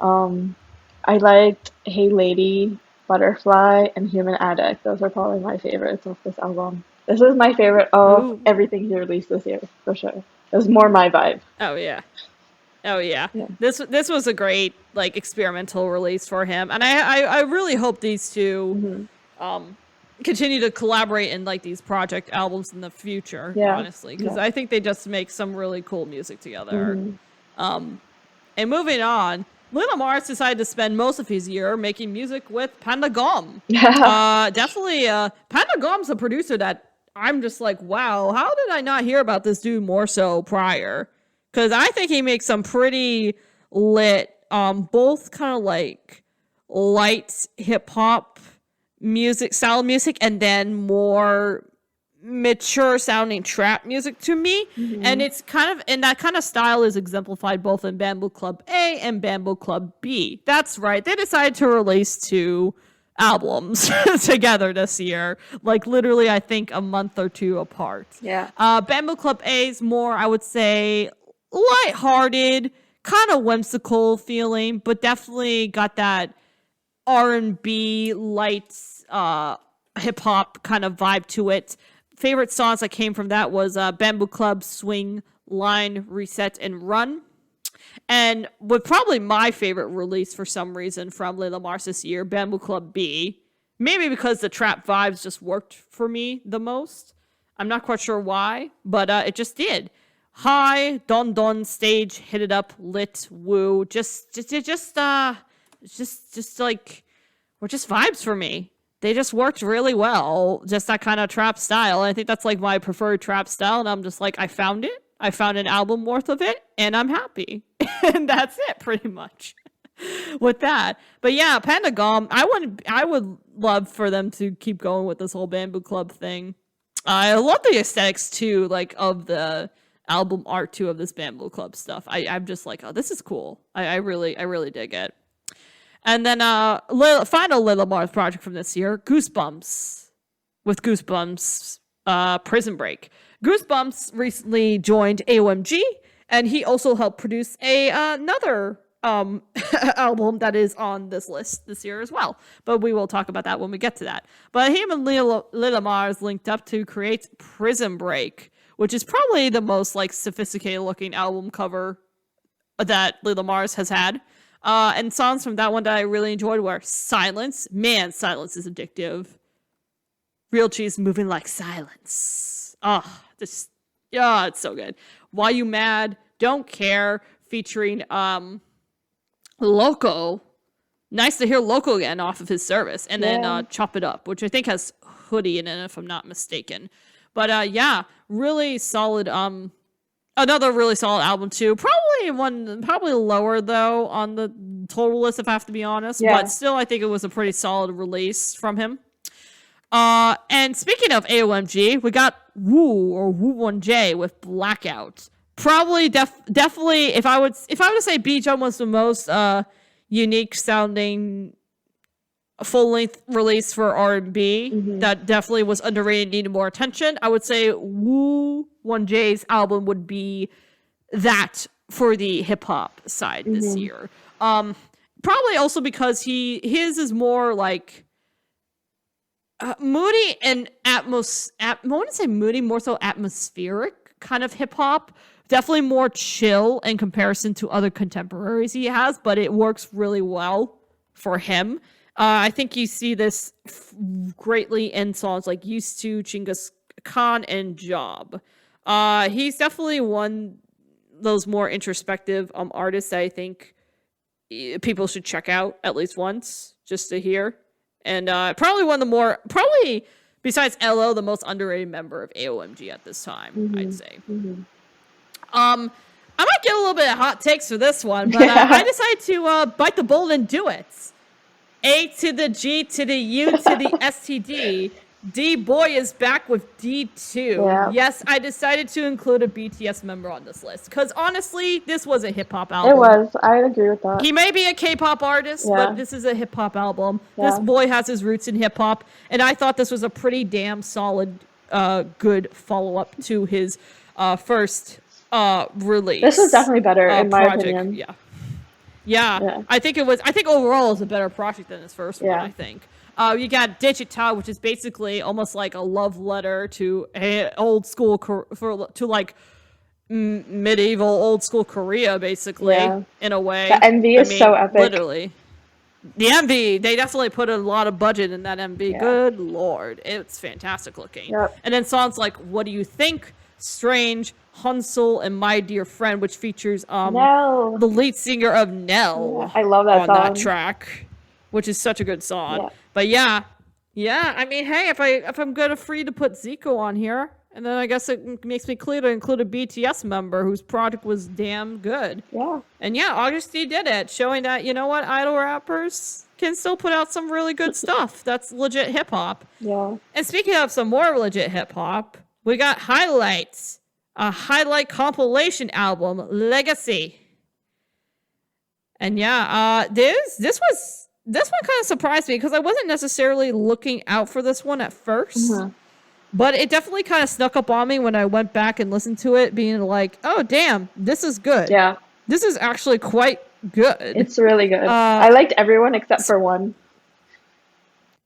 Um, I liked Hey Lady, Butterfly, and Human Addict. Those are probably my favorites of this album. This is my favorite of Ooh. everything he released this year, for sure. It was more my vibe. Oh yeah. Oh yeah. Yeah. This was a great like experimental release for him, and I really hope these two continue to collaborate in like these project albums in the future. Yeah. Honestly, because Yeah. I think they just make some really cool music together. And moving on, Lil Mars decided to spend most of his year making music with Panda Gom. Yeah. Definitely, Panda Gom's a producer that I'm just like, wow, how did I not hear about this dude more so prior? Because I think he makes some pretty lit, both kind of like light hip hop style music, and then more mature sounding trap music to me. And it's that kind of style is exemplified both in Bamboo Club A and Bamboo Club B. That's right. They decided to release 2 albums together this year, like literally I think a month or 2 apart. Yeah. Bamboo Club A is more, I would say, lighthearted, kind of whimsical feeling, but definitely got that R&B light hip hop kind of vibe to it. Favorite songs that came from that was Bamboo Club, Swing, Line, Reset, and Run. And with probably my favorite release for some reason from Lil Mars this year, Bamboo Club B. Maybe because the trap vibes just worked for me the most. I'm not quite sure why, but it just did. High, Don stage, hit it up, lit, woo. Just like, were just vibes for me. They just worked really well. Just that kind of trap style. And I think that's like my preferred trap style. And I'm just like, I found it. I found an album worth of it, and I'm happy. And that's it, pretty much, with that. But yeah, Panda Gom, I would love for them to keep going with this whole Bamboo Club thing. I love the aesthetics too, like of the album art too of this Bamboo Club stuff. I'm just like, oh, this is cool. I really dig it. And then final Lil Mars project from this year, Goosebumps, with Goosebumps Prison Break. Goosebumps recently joined AOMG, and he also helped produce another album that is on this list this year as well. But we will talk about that when we get to that. But him and Lil Mars linked up to create Prison Break, which is probably the most like sophisticated looking album cover that Lil Mars has had. And songs from that one that I really enjoyed were Silence. Man, Silence is addictive. Real Cheese, Moving Like Silence. It's so good. Why You Mad? Don't Care, featuring Loco. nice to hear local again off of his service. And Yeah. then Chop It Up, which I think has Hoodie in it, if I'm not mistaken. But yeah, really solid. Another really solid album too. Probably lower though on the total list, if I have to be honest. Yeah. But still, I think it was a pretty solid release from him. And speaking of AOMG, we got Woo or Woo1J with Blackout. Probably definitely if I were to say B-Jump was the most unique sounding full length release for R&B that definitely was underrated, needed more attention, I would say Woo1J's album would be that for the hip hop side this year. Probably also because his is more like moody and I wouldn't say moody, more so atmospheric kind of hip hop. Definitely more chill in comparison to other contemporaries he has, but it works really well for him. I think you see this greatly in songs like Used to, Chinggis Khan, and Job. He's definitely one of those more introspective artists that I think people should check out at least once just to hear. And probably one of the more, besides LO, the most underrated member of AOMG at this time, I'd say. I might get a little bit of hot takes for this one, but I decided to bite the bullet and do it. A to the G to the U to the STD. D-Boy is back with D2. Yeah. Yes, I decided to include a BTS member on this list. Because honestly, this was a hip-hop album. It was. I agree with that. He may be a K-pop artist, but this is a hip-hop album. Yeah. This boy has his roots in hip-hop. And I thought this was a pretty damn solid, good follow-up to his first release. This was definitely better, in my opinion. Yeah. I think overall it's a better project than his first one, I think. You got Digital, which is basically almost like a love letter to old school medieval old school Korea, basically, in a way. The MV is so epic. Literally. The MV, they definitely put a lot of budget in that MV. Yeah. Good lord. It's fantastic looking. Yep. And then songs like What Do You Think, Strange, Hansel, and My Dear Friend, which features Nell. the lead singer of Nell. Yeah, I love that on song. that track, which is such a good song. Yeah. But yeah. I mean, hey, if I'm good free to put Zico on here, and then I guess it makes me clear to include a BTS member whose project was damn good. Yeah. And yeah, August D did it, showing that, you know what, idol rappers can still put out some really good stuff. That's legit hip hop. Yeah. And speaking of some more legit hip hop, we got Highlights, a highlight compilation album, Legacy. And yeah, this one kind of surprised me because I wasn't necessarily looking out for this one at first. But it definitely kind of snuck up on me when I went back and listened to it, being like, oh, damn, this is good. Yeah. This is actually quite good. It's really good. I liked everyone except for one.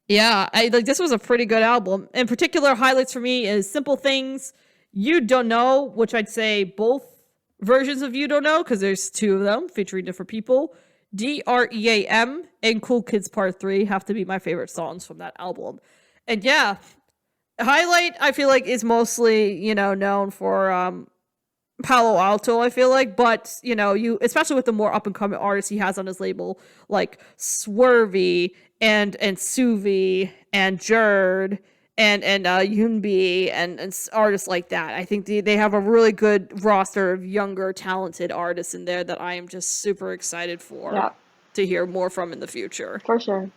Yeah, this was a pretty good album. In particular, highlights for me is Simple Things, You Don't Know, which I'd say both versions of You Don't Know, because there's two of them featuring different people. DREAM and Cool Kids Part 3 have to be my favorite songs from that album. And yeah, Highlight, I feel like, is mostly, known for Palo Alto, I feel like, but, especially with the more up-and-coming artists he has on his label, like Swervy and Suvi and Jerd and Yoonbi and artists like that. I think they have a really good roster of younger, talented artists in there that I am just super excited for to hear more from in the future. For sure.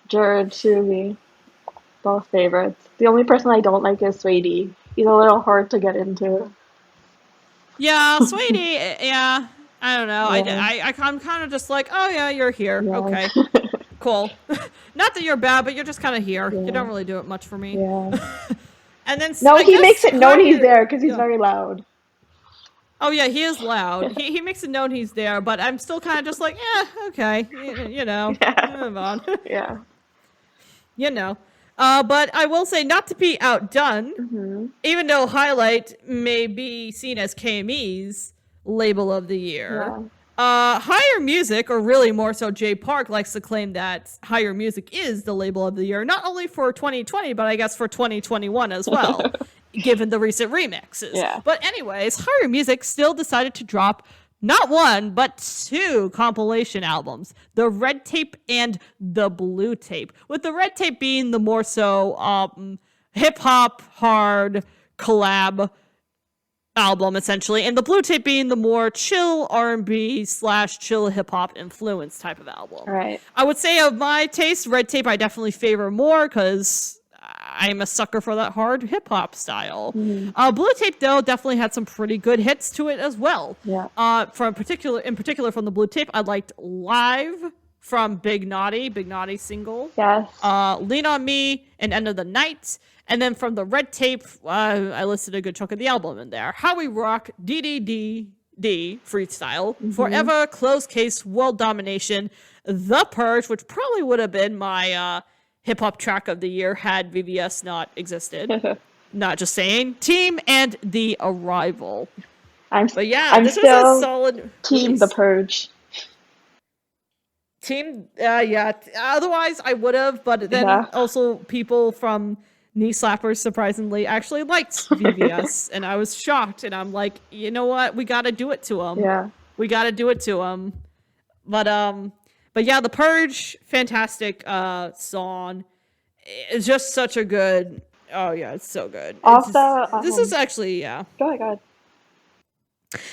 Jerd, Suvi, both favorites. The only person I don't like is Sweetie. He's a little hard to get into. Yeah, Sweetie, yeah. I don't know. Yeah. I'm kind of just like, oh yeah, you're here. Yeah. Okay. Cool. Not that you're bad, but you're just kind of here. Yeah. You don't really do it much for me. Yeah. And then No, I he guess makes it known he's there because he's yeah. very loud. Oh yeah, he is loud. he makes it known he's there, but I'm still kind of just like, yeah, okay, move on. Yeah. But I will say, not to be outdone, even though Highlight may be seen as KME's label of the year, Higher Music, or really more so Jay Park, likes to claim that Higher Music is the label of the year, not only for 2020, but I guess for 2021 as well, given the recent remixes. Yeah. But anyways, Higher Music still decided to drop not one, but two compilation albums, the Red Tape and the Blue Tape. With the Red Tape being the more so hip hop hard collab album essentially, and the Blue Tape being the more chill R&B / chill hip hop influence type of album. Right. I would say of my taste, Red Tape I definitely favor more because I'm a sucker for that hard hip hop style. Blue Tape though definitely had some pretty good hits to it as well. Yeah. In particular from the Blue Tape, I liked Live from Big Naughty single. Yes. Lean on Me and End of the Night. And then from the Red Tape, I listed a good chunk of the album in there. How We Rock, DDD Freestyle, Forever, Closed Case, World Domination, The Purge, which probably would have been my hip-hop track of the year had VVS not existed. Not just saying. Team and The Arrival. I'm But yeah, I'm this still was a solid Team release. The Purge. Team, yeah. Otherwise, I would have, but then Yeah. also people from Knee Slappers surprisingly actually liked VVS, and I was shocked. And I'm like, you know what? We got to do it to them. Yeah. We got to do it to them. But yeah, The Purge, fantastic song. It's just such a good. Oh yeah, it's so good. Also, This is actually Go ahead.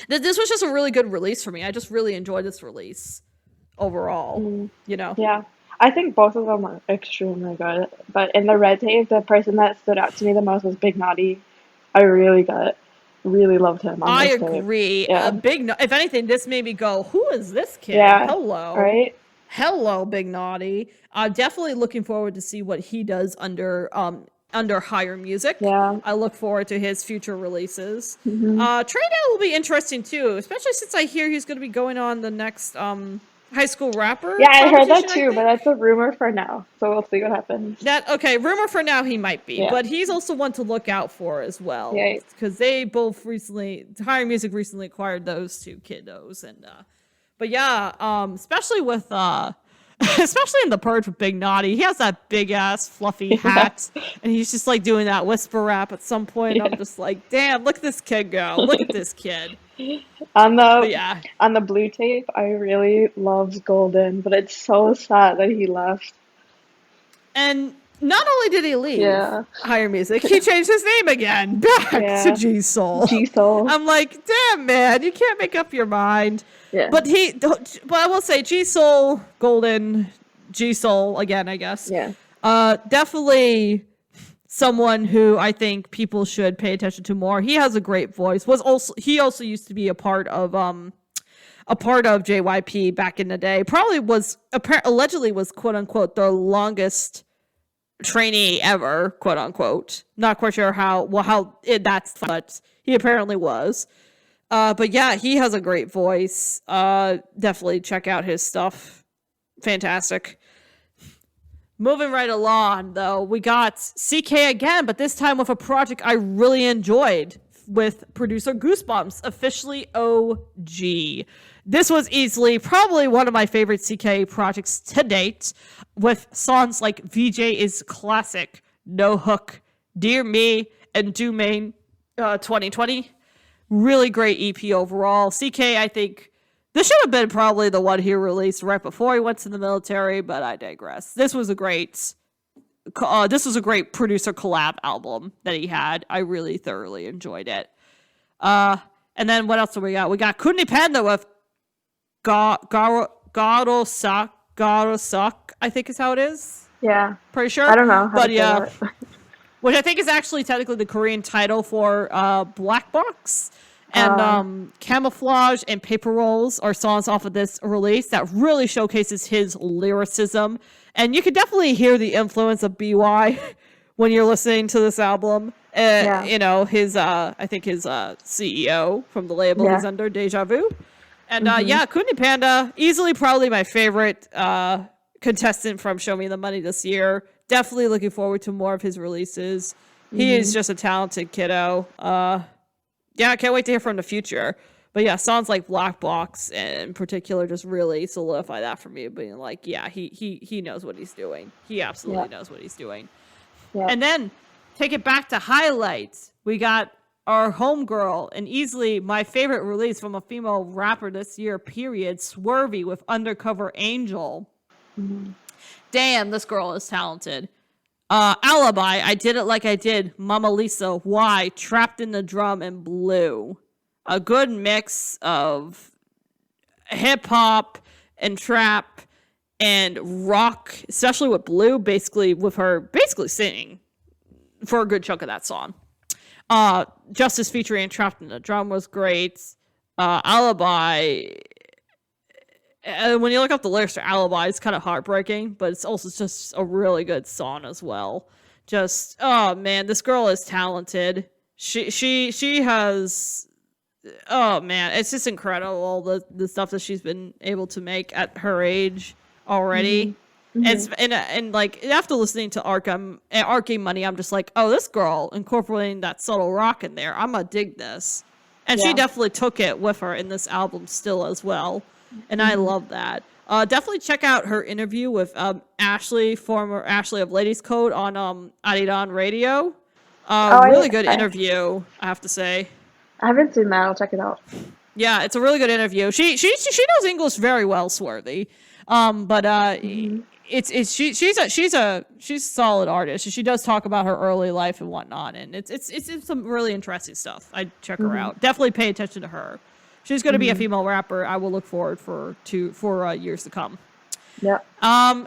This was just a really good release for me. I just really enjoyed this release overall. You know. Yeah. I think both of them are extremely good. But in the Red Tape, the person that stood out to me the most was Big Naughty. I really loved him on I this tape. agree. Yeah. If anything, this made me go, "Who is this kid? Yeah. Hello, Right? hello, Big Naughty." Definitely looking forward to see what he does under Higher Music. Yeah. I look forward to his future releases. Trey Day will be interesting too, especially since I hear he's going to be going on the next High School Rapper. Yeah, I heard that competition, I too, think. but that's a rumor for now. So we'll see what happens. Rumor for now he might be, Yeah. but he's also one to look out for as well. Yeah. Because they both Higher Music recently acquired those two kiddos, and but yeah, especially with especially in The Purge with Big Naughty, he has that big ass fluffy hat, and he's just like doing that whisper rap at some point. Yeah. I'm just like, damn, look at this kid go, look at this kid. On But the yeah, on the Blue Tape, I really loved Golden, but it's so sad that he left. and not only did he leave Yeah. Higher Music, he changed his name again back Yeah. to G Soul. G-Soul. I'm like, damn, man, you can't make up your mind. Yeah. But I will say, G Soul, Golden, G Soul again, I guess. Yeah. Definitely someone who I think people should pay attention to more. He has a great voice. He also used to be a part of JYP back in the day. Probably allegedly was quote unquote the longest trainee ever, quote unquote. Not quite sure but he apparently was. But yeah, he has a great voice. Definitely check out his stuff. Fantastic. Moving right along, though, we got CK again, but this time with a project I really enjoyed with producer Goosebumps, officially OG. This was easily probably one of my favorite CK projects to date, with songs like VJ is Classic, No Hook, Dear Me, and Domain 2020. Really great EP overall. CK, I think, this should have been probably the one he released right before he went to the military, but I digress. This was a great producer collab album that he had. I really thoroughly enjoyed it. And then what else do we got? We got Kuni Panda with Garo Suck, I think is how it is. Yeah. Pretty sure. I don't know how But to say yeah. that. Which I think is actually technically the Korean title for Black Box. And Camouflage and Paper Rolls are songs off of this release that really showcases his lyricism. And you can definitely hear the influence of BY when you're listening to this album. Yeah. You know, I think his CEO from the label is under, Deja Vu. And yeah, Kuni Panda, easily probably my favorite contestant from Show Me the Money this year. Definitely looking forward to more of his releases. He is just a talented kiddo. Yeah, I can't wait to hear from the future. But yeah, songs like Black Box in particular just really solidify that for me, being like, yeah, he knows what he's doing. He absolutely knows what he's doing. Yeah. And then take it back to highlights. We got our homegirl, and easily my favorite release from a female rapper this year, period, Swervy with Undercover Angel. Damn, this girl is talented. Alibi, I Did It Like I Did, Mama Lisa, Why, Trapped in the Drum, and Blue. A good mix of hip-hop and trap and rock, especially with Blue, basically with her basically singing for a good chunk of that song. Justice featuring Trapped in the Drum was great. Alibi, when you look up the lyrics for Alibi, it's kind of heartbreaking, but it's also just a really good song as well. Just, oh man, this girl is talented. She has, oh man, it's just incredible the stuff that she's been able to make at her age already. And like after listening to Arcade Money, I'm just like, oh, this girl incorporating that subtle rock in there, I'm gonna dig this. And she definitely took it with her in this album still as well. And I love that. Definitely check out her interview with Ashley, former Ashley of Ladies Code on Adidan Radio. Really good interview, I have to say. I haven't seen that. I'll check it out. Yeah, it's a really good interview. She knows English very well, Swarthy. She's a solid artist. She does talk about her early life and whatnot, and it's some really interesting stuff. I'd check her out. Definitely pay attention to her. She's going to be a female rapper. I will look forward for years to come. Yeah.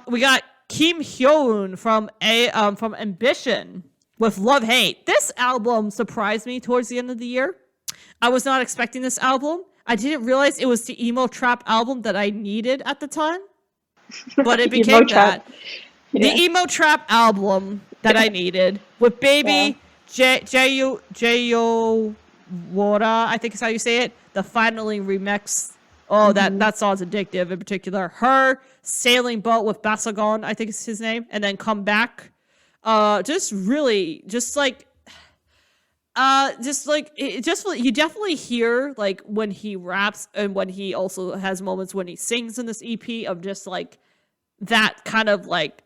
We got Kim Hyoun from Ambition with Love Hate. This album surprised me towards the end of the year. I was not expecting this album. I didn't realize it was the emo trap album that I needed at the time, but it became that. Yeah. The emo trap album that I needed with Baby Jayo Wora, I think is how you say it. The Finally remix. Oh, that song's addictive. In particular, her Sailing Boat with Basagon, I think is his name, and then Come Back. You definitely hear like when he raps and when he also has moments when he sings in this EP of just like that kind of like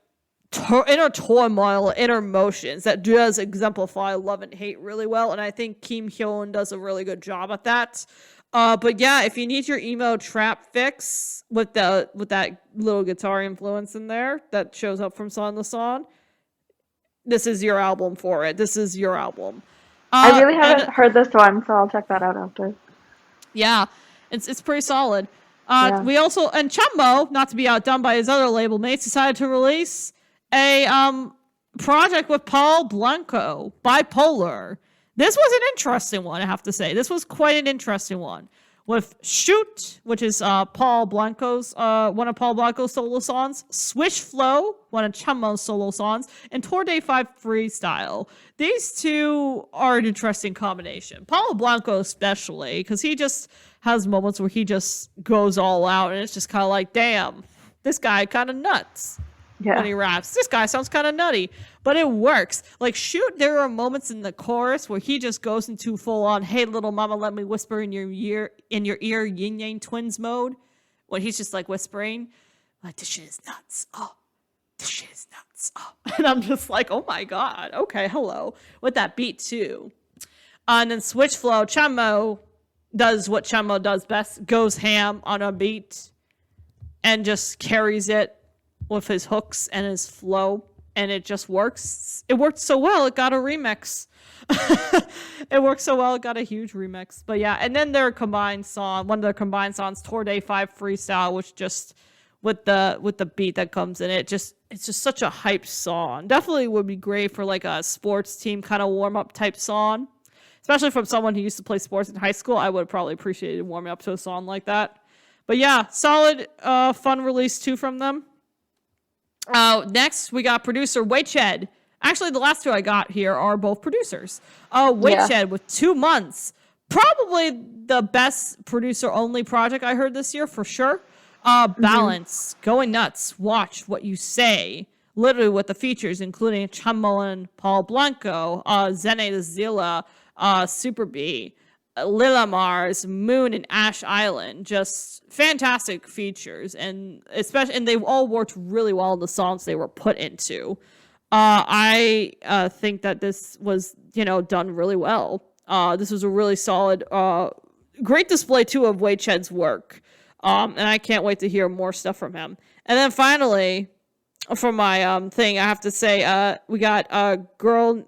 inner turmoil, inner emotions that does exemplify love and hate really well. And I think Kim Hyoun does a really good job at that. But yeah, if you need your emo trap fix with that little guitar influence in there that shows up from song to song, this is your album for it. This is your album. I really haven't heard this one, so I'll check that out after. Yeah, it's pretty solid. We also, and Chumbo, not to be outdone by his other label mates, decided to release a project with Paul Blanco, Bipolar. This was an interesting one, I have to say. This was quite an interesting one. With Shoot, which is Paul Blanco's one of Paul Blanco's solo songs, Swish Flow, one of Chumbo's solo songs, and Tour Day 5 Freestyle. These two are an interesting combination. Paul Blanco especially, because he just has moments where he just goes all out, and it's just kind of like, damn, this guy kind of nuts. When he raps, this guy sounds kind of nutty, but it works. Like Shoot, there are moments in the chorus where he just goes into full on, "Hey little mama, let me whisper in your ear, yin yang twins mode," when he's just like whispering, like, "This shit is nuts. Oh, this shit is nuts." Oh, and I'm just like, oh my god, okay, hello, with that beat too. And then Switch Flow, Chumbo does what Chumbo does best, goes ham on a beat, and just carries it with his hooks and his flow, and it just works. It worked so well, it got a remix. It worked so well, it got a huge remix. But yeah, and then their combined song, one of their combined songs, Tour Day 5 Freestyle, which just with the beat that comes in it, it's just such a hype song. Definitely would be great for like a sports team kind of warm up type song, especially from someone who used to play sports in high school. I would have probably appreciated warming up to a song like that. But yeah, solid, fun release too from them. Next, we got producer Waitched. Actually, the last two I got here are both producers. Waitched with 2 months. Probably the best producer-only project I heard this year, for sure. Balance, Going Nuts, Watch What You Say. Literally with the features, including Chumbo and Paul Blanco, Zene the Zilla, Super B, Lila Mars, Moon, and Ash Island. Just fantastic features, and they all worked really well in the songs they were put into. I think that this was, done really well. This was a really solid, great display too of Wei Chen's work. And I can't wait to hear more stuff from him. And then finally, for my thing, I have to say, we got Girl,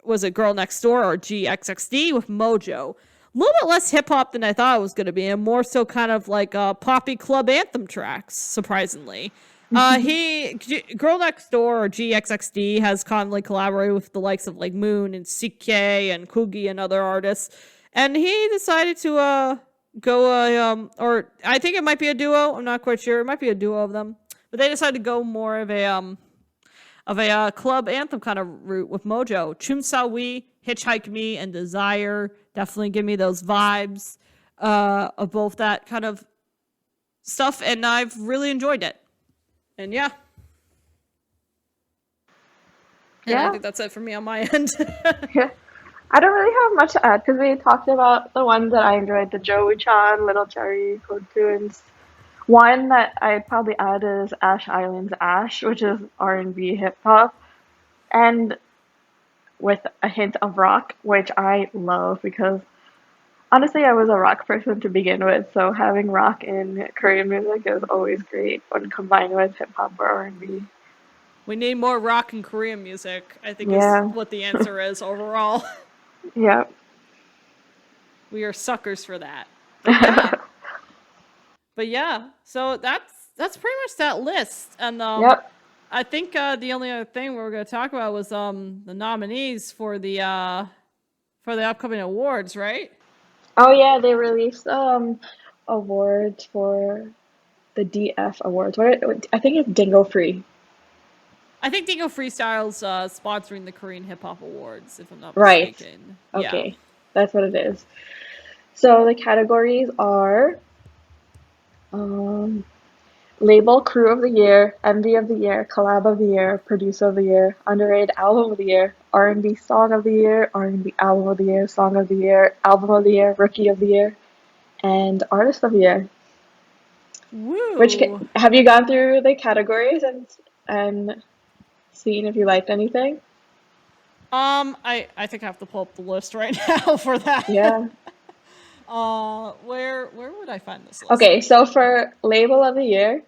was it Girl Next Door or GXXD with Mojo. A little bit less hip hop than I thought it was going to be, and more so kind of like poppy club anthem tracks, surprisingly. Girl Next Door or GXXD has commonly collaborated with the likes of like Moon and CK and Kugi and other artists, and he decided to go or I think it might be a duo. I'm not quite sure. It might be a duo of them, but they decided to go more of a club anthem kind of route with Mojo. Chun Sawi, Hitchhike Me, and Desire definitely give me those vibes of both that kind of stuff, and I've really enjoyed it. And yeah. And I think that's it for me on my end. Yeah. I don't really have much to add because we talked about the ones that I enjoyed, the Joey-chan, Little Cherry, Code Tunes. One that I'd probably add is Ash Island's Ash, which is R&B hip hop, and with a hint of rock, which I love because honestly I was a rock person to begin with, so having rock in Korean music is always great when combined with hip hop or R&B. We need more rock and Korean music, I think is what the answer is overall. Yeah. We are suckers for that. But yeah. But yeah, so that's pretty much that list. And Yep. I think the only other thing we were going to talk about was the nominees for the upcoming awards, right? Oh yeah, they released awards for the DF awards. I think it's Dingo Free. I think Dingo Freestyle's sponsoring the Korean Hip Hop Awards, if I'm not Right. mistaken. Okay. Yeah. That's what it is. So the categories are Label Crew of the Year, MV of the Year, Collab of the Year, Producer of the Year, Underrated Album of the Year, R&B Song of the Year, R&B Album of the Year, Song of the Year, Album of the Year, Rookie of the Year, and Artist of the Year. Woo! Have you gone through the categories and seen if you liked anything? I think I have to pull up the list right now for that. Yeah. Where would I find this list? Okay, so for Label of the Year,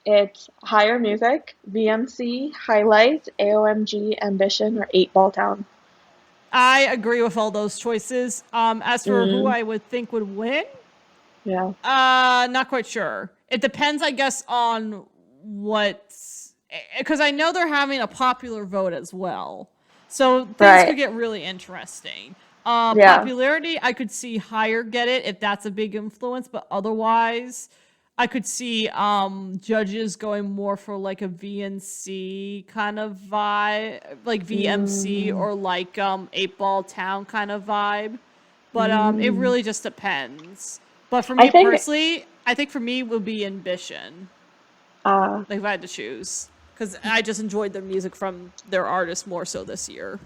it's Higher Music, VMC, Highlight, AOMG, Ambition, or 8 Ball Town. I agree with all those choices. As for who I would think would win, Yeah. not quite sure. It depends, I guess, on because I know they're having a popular vote as well. So things could get really interesting. Popularity, I could see Higher get it if that's a big influence, but otherwise, I could see judges going more for like a VNC kind of vibe, like VMC or like 8 Ball Town kind of vibe. But it really just depends. But for me personally, I think for me it would be Ambition. Like if I had to choose. Because I just enjoyed their music from their artists more so this year.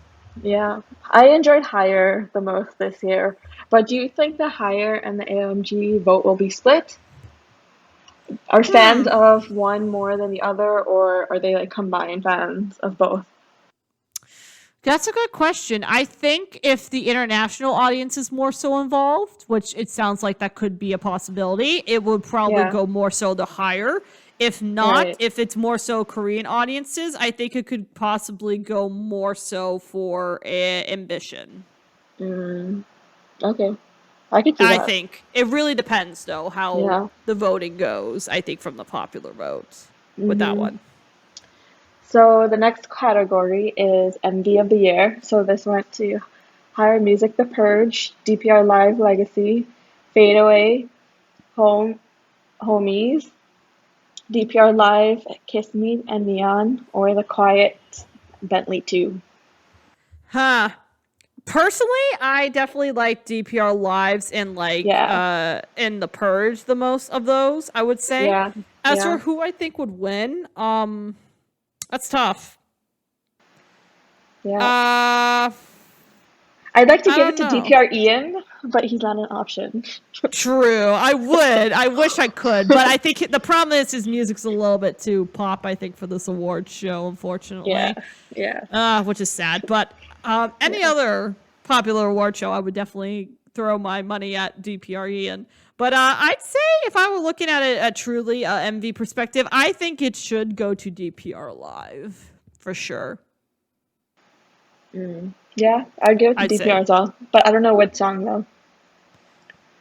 Yeah. I enjoyed Higher the most this year. But do you think the Higher and the AOMG vote will be split? Are fans of one more than the other, or are they like combined fans of both? That's a good question. I think if the international audience is more so involved, which it sounds like that could be a possibility, it would probably go more so the Higher. If not, if it's more so Korean audiences, I think it could possibly go more so for Ambition. Okay. I could see that. I think. It really depends, though, how the voting goes, I think, from the popular vote with that one. So the next category is MV of the Year. So this went to Higher Music, The Purge, DPR Live Legacy, Fade Away, Homies, DPR Live, Kiss Me, and Neon, or The Quiet, Bentley 2. Personally, I definitely like DPR Lives and like in The Purge the most of those, I would say. As for who I think would win, that's tough. I'd like to give it to DPR Ian, but he's not an option. True. I would. I wish I could, but I think the problem is his music's a little bit too pop, I think, for this award show, unfortunately. Yeah. Which is sad. But any other popular award show, I would definitely throw my money at DPRE. But I'd say if I were looking at it at truly MV perspective, I think it should go to DPR Live for sure. Yeah, I'd give it to I'd DPR say. as well, but I don't know what song though.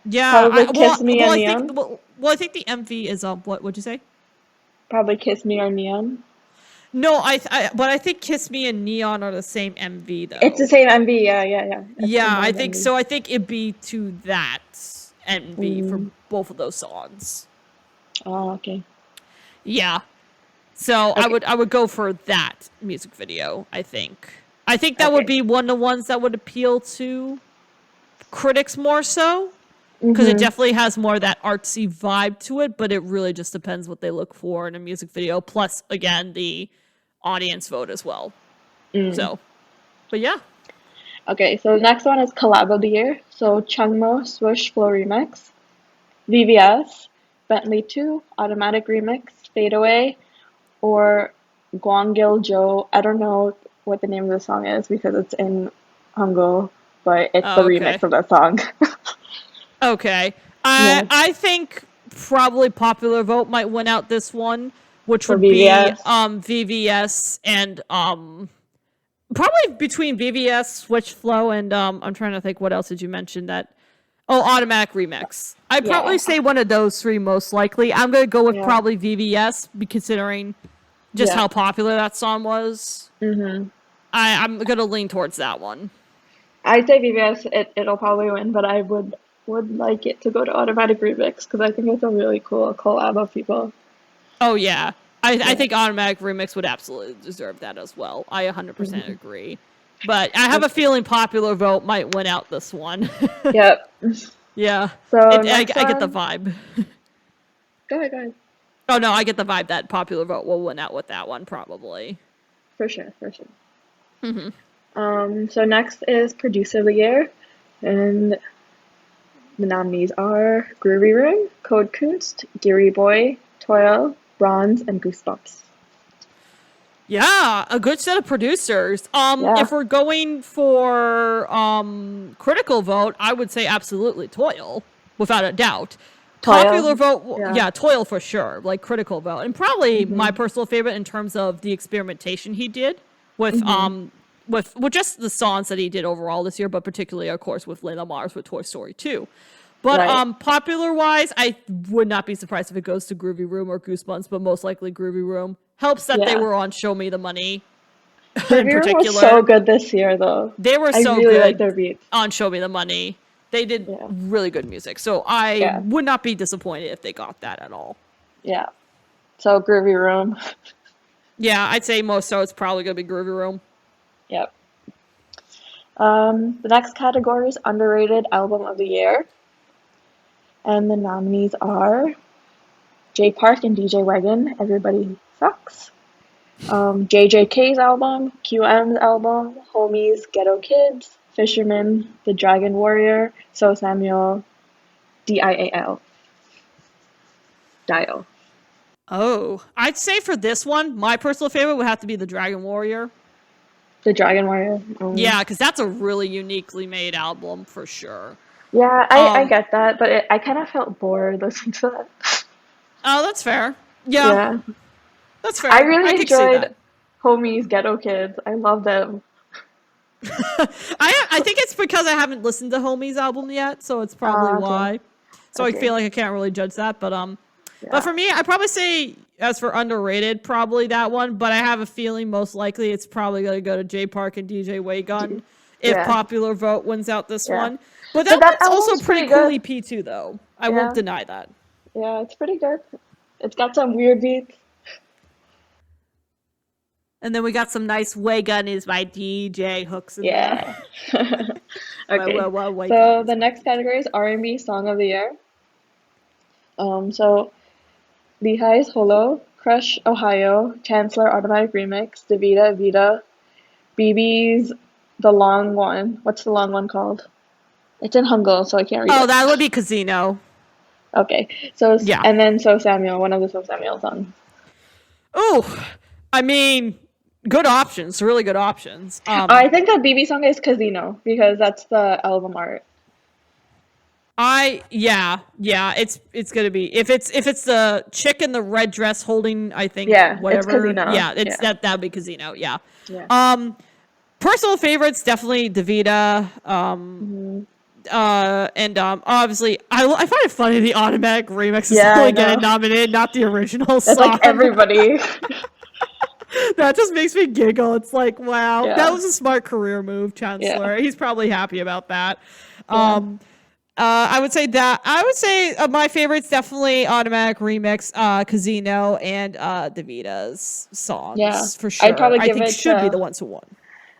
Yeah, Probably Kiss Me and I Neon. think I think the MV is what would you say? Probably Kiss Me or Neon. No, but I think Kiss Me and Neon are the same MV It's the though. same MV, yeah. It's Yeah, I combined think MV. so. I think it'd be to that MV for Mm. both of those songs. Oh, okay. Yeah. So Okay. I would go for that music video, I think. I think that would Okay. be one of the ones that would appeal to critics more so. Because it definitely has more of that artsy vibe to it, but it really just depends what they look for in a music video. Plus, again, the audience vote as well. So, but yeah. Okay, so the next one is Collab of the Year. So Chungmo Swoosh Flow Remix, VVS, Bentley 2, Automatic Remix, Fade Away, or Gwangil Jo. I don't know what the name of the song is because it's in Hangul, but it's the Oh, okay. remix of that song. Okay. Yeah, I think probably popular vote might win out this one, which for would be VVS. VVS and probably between VVS, Switch Flow, and I'm trying to think what else did you mention that Automatic Remix. I'd probably Yeah, say one of those three most likely. I'm gonna go with yeah, probably VVS, considering just yeah. how popular that song was. Mm-hmm. I'm gonna lean towards that one. I'd say VVS, it'll probably win, but I would like it to go to Automatic Remix because I think it's a really cool collab of people. Oh yeah. I Yeah. think Automatic Remix would absolutely deserve that as well. I 100% Mm-hmm. agree. But I have a feeling popular vote might win out this one. Yep. Yeah. So I next get the one, vibe. go ahead, go ahead. Oh no, I get the vibe that popular vote will win out with that one probably. For sure, for sure. So next is Producer of the Year, and the nominees are Groovy Room, Code Kunst, Geary Boy, Toil, Bronze, and Goosebumps. Yeah, a good set of producers. Yeah, If we're going for critical vote, I would say absolutely Toil, without a doubt. Popular Toil. vote, Yeah. yeah, Toil for sure. Like critical vote, and probably my personal favorite in terms of the experimentation he did with with just the songs that he did overall this year, but particularly, of course, with Layla Mars with Toy Story 2. But Right. popular wise, I would not be surprised if it goes to Groovy Room or Goosebumps, but most likely Groovy Room. Helps that they Yeah. were on Show Me the Money in Groovy Room was so particular. good this year, though. They were I so really like good their beats. on Show Me the Money. They did Yeah. really good music. So I Yeah. would not be disappointed if they got that at all. Yeah. So Groovy Room. Yeah, I'd say most so it's probably going to be Groovy Room. Yep. The next category is Underrated Album of the Year. And the nominees are Jay Park and DJ Wagon, Everybody Sucks. JJK's album, QM's album, Homies, Ghetto Kids, Fisherman, The Dragon Warrior, So Samuel, DIAL. Dial. Oh, I'd say for this one, my personal favorite would have to be The Dragon Warrior. The Dragon Warrior. Yeah, because that's a really uniquely made album for sure. Yeah, I Um, get that, but I kind of felt bored listening to that. oh, that's fair. Yeah, Yeah. that's fair. I really could see that. enjoyed Homies, Ghetto Kids. I love them. I think it's because I haven't listened to Homie's album yet, so it's probably Okay. why. So I Okay. feel like I can't really judge that, but Yeah. for me, I probably say as for underrated, probably that one. But I have a feeling most likely it's probably going to go to J Park and DJ Waygun if Yeah. popular vote wins out this Yeah. one. But But that one's also album's pretty pretty cool good. EP too, though. I Yeah. won't deny that. Yeah, it's pretty good. It's got some weird beats. And then we got some nice Waygun is by DJ hooks in Yeah. there. Okay. Waygun So is the next category is R&B Song of the Year. So Lehi's Holo, Crush Ohio, Chancellor Automatic Remix, Davida Vida, BB's The Long One. What's the long one called? It's in Hangul, so I can't read Oh, it. that would be Casino. Okay. So Yeah. and then So Samuel, one of the So Samuel songs. Oh, I mean, Good options, really good options. I think the BB song is Casino because that's the album art. It's gonna be if it's the chick in the red dress holding, I think, Yeah, it's whatever. Casino. Yeah, it's Yeah, that'd be Casino. Yeah. yeah. Personal favorites definitely Davida. Hmm. And obviously I find it funny the automatic remix is Yeah, I only know. getting nominated, not the original That's like song. everybody. That just makes me giggle. It's like, wow, that Yeah, was a smart career move, yeah, Chancellor. He's probably happy about that. yeah, Um, I would say my favorite's definitely automatic remix, Casino, and Davida's yeah. songs for I'd sure. probably I give think it should be the to ones who won.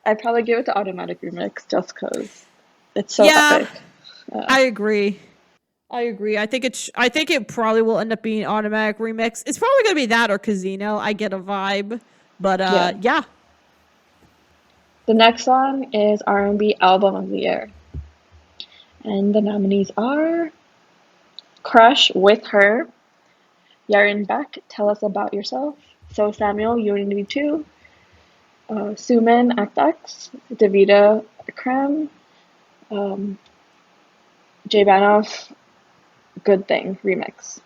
I'd probably give it to Automatic Remix just because it's so Yeah, epic. Yeah, I agree. I think it probably will end up being automatic remix. It's probably gonna be that or Casino. I get a vibe, but yeah. yeah, The next song is R&B Album of the Year, and the nominees are Crush with Her, Yaren Beck, Tell Us About Yourself, So Samuel, Unity 2, Suman Act X, Davida Krem, um, J Banoff, Good Thing remix.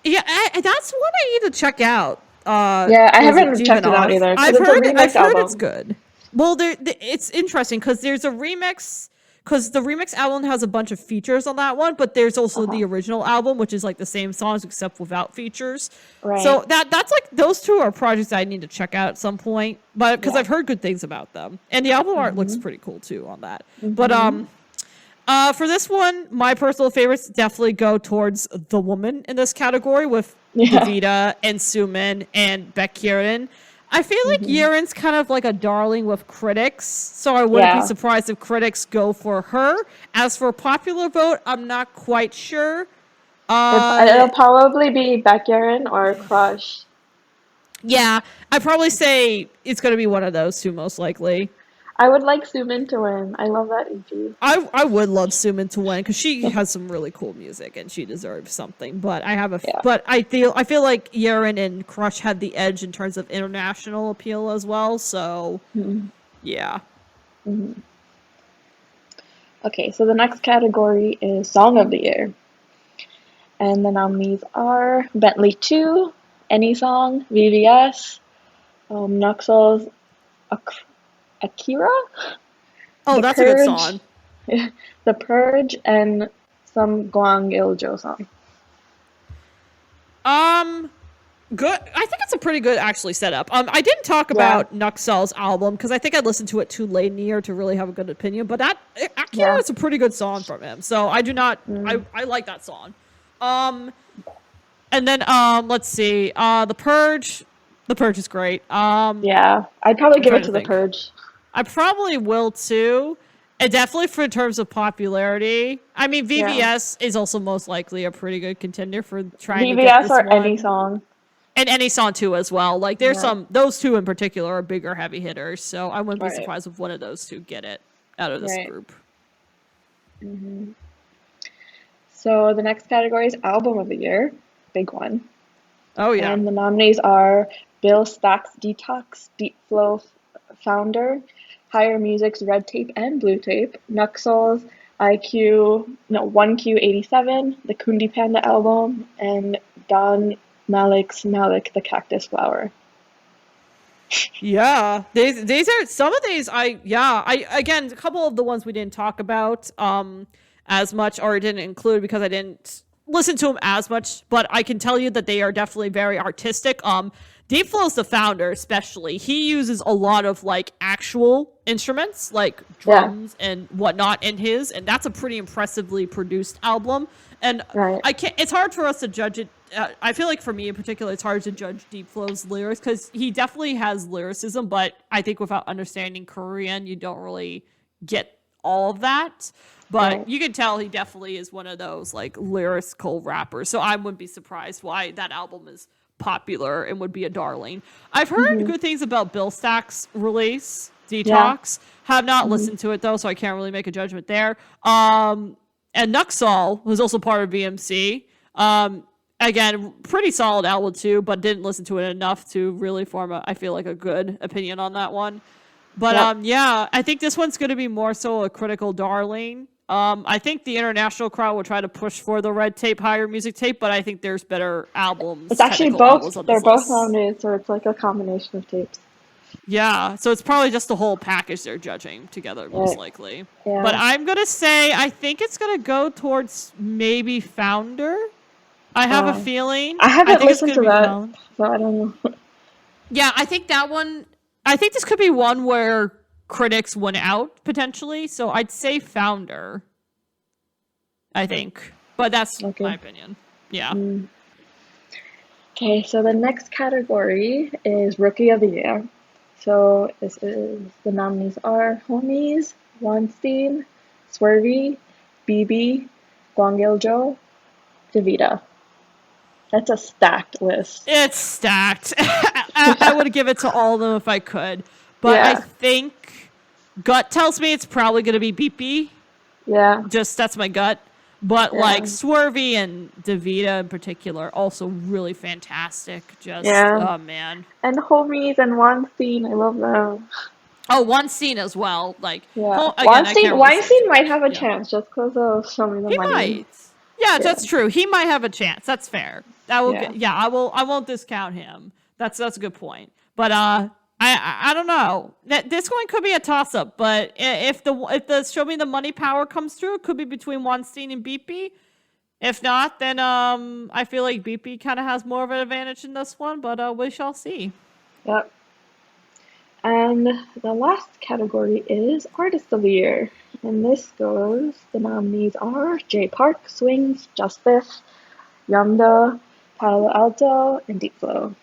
yeah. That's what I need to check out. Yeah, I Was it haven't checked it out Jivanoff? either because it's a I've remix heard it's album. good. Well, it's interesting because there's a remix. Because the remix album has a bunch of features on that one, but there's also Uh-huh. the original album, which is like the same songs except without features. Right. So that's like those two are projects I need to check out at some point, but because Yeah. I've heard good things about them, and the album art looks Mhm. pretty cool too on that. But Mhm. for this one, my personal favorites definitely go towards the woman in this category with Yeah. Davida and Suman and Beck Kieran. I feel like Mhm. Yaren's kind of like a darling with critics, so I wouldn't be Yeah. surprised if critics go for her. As for popular vote, I'm not quite sure. Uh, It'll probably be Backyard or Crush. yeah, I'd probably say it's going to be one of those two, most likely. I would like Sumin to win. I love that EP. I would love Sumin to win because she has some really cool music and she deserves something. But Yeah. but I feel like Yaren and Crush had the edge in terms of international appeal as well. So Mhm. yeah, Mhm. Okay, so the next category is Song of the Year. And the nominees are Bentley 2, Any Song, VVS, Nuxel's Ak- Akira, oh The that's a good Purge, song. The Purge, and some Guang Il-jo song. Um, good. I think it's a pretty good actually setup. I didn't talk Yeah, about Nuxel's album because I think I listened to it too late in the year to really have a good opinion. But Akira yeah. is a pretty good song from him, so I do not. Mm, I like that song. Um, and then let's see. The Purge. The Purge is great. yeah, I'd probably I'm give trying it to to The think. Purge. I probably will too. And definitely for in terms of popularity. I mean, Yeah. VVS is also most likely a pretty good contender for trying to get VVS this or Any one. Song. And any song too as well. Like there's Yeah, some those two in particular are bigger heavy hitters, so I wouldn't be right, surprised if one of those two get it out of this right. group. Hmm. So the next category is Album of the Year, big one. Oh yeah. And the nominees are Bill Stack's Detox, Deep Flow Founder, Higher Music's Red Tape and Blue Tape, Nuxel's 1Q87, the Kundi Panda album, and Don Malik's Malik the Cactus Flower. Yeah. These are some of these I again a couple of the ones we didn't talk about as much or didn't include because I didn't listen to them as much, but I can tell you that they are definitely very artistic. Deep Flow's the founder, especially. He uses a lot of like actual instruments, like Yeah, drums and whatnot in his, and that's a pretty impressively produced album. And right. I can't. It's hard for us to judge it. I feel like for me in particular, it's hard to judge Deep Flow's lyrics because he definitely has lyricism, but I think without understanding Korean, you don't really get all of that. But Right. you can tell he definitely is one of those like lyrical rappers. So I wouldn't be surprised why that album is popular and would be a darling. I've heard Hmm. good things about Bill Stack's release, Yeah. Detox. Have not Hmm. listened to it though, so I can't really make a judgment there. And Nuxall, who's also part of BMC, again, pretty solid album too, but didn't listen to it enough to really form I feel like a good opinion on that one. But yeah, I think this one's going to be more so a critical darling. I think the international crowd will try to push for the Red Tape Higher Music Tape, but I think there's better albums. It's actually technical albums both. on They're this both list. nominated, so it's like a combination of tapes. Yeah, so it's probably just the whole package they're judging together, most likely. Yeah. But I'm going to say I think it's going to go towards maybe Founder. I have a feeling. I haven't think it's listened gonna to be that, Founder. so I don't know. Yeah, I think that one. I think this could be one where critics win out potentially. So I'd say Founder. I think, but that's my opinion. Yeah. Okay, so the next category is Rookie of the Year. So this is the nominees are Homies, Weinstein, Swervy, BB, Gwangiljo, Davida. That's a stacked list. It's stacked. I would give it to all of them if I could. But I think gut tells me it's probably going to be BP. Yeah. Just that's my gut. But like Swervy and Davida in particular, also really fantastic. Just oh man. And Homies and Weinstein, I love them. Oh, Weinstein as well. Like Weinstein might have a chance just because of Show Me the Money. Might. Yeah, that's true. He might have a chance. That's fair. That will I won't discount him. That's a good point. But I don't know. This one could be a toss up, but if the Show Me the Money power comes through, it could be between Weinstein and BP. If not, then I feel like BP kind of has more of an advantage in this one, but we shall see. Yep. And the last category is Artist of the Year. And this goes, the nominees are Jay Park, Swings, Justice, Yamda, Palo Alto, and Deep Flow.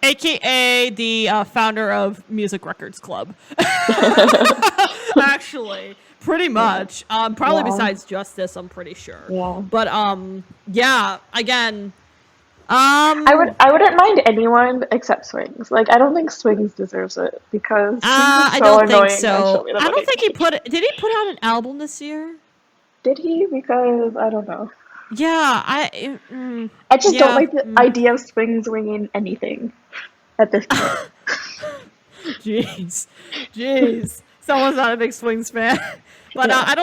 AKA the founder of Music Records Club. Actually, pretty much. Probably besides Justice, I'm pretty sure. Yeah. But again, I wouldn't mind anyone except Swings. Like, I don't think Swings deserves it because I don't think so. I don't think did he put out an album this year? Did he? Because I don't know. Yeah, I just don't like the idea of Swings winging anything at this point. Jeez. Someone's not a big Swings fan. But I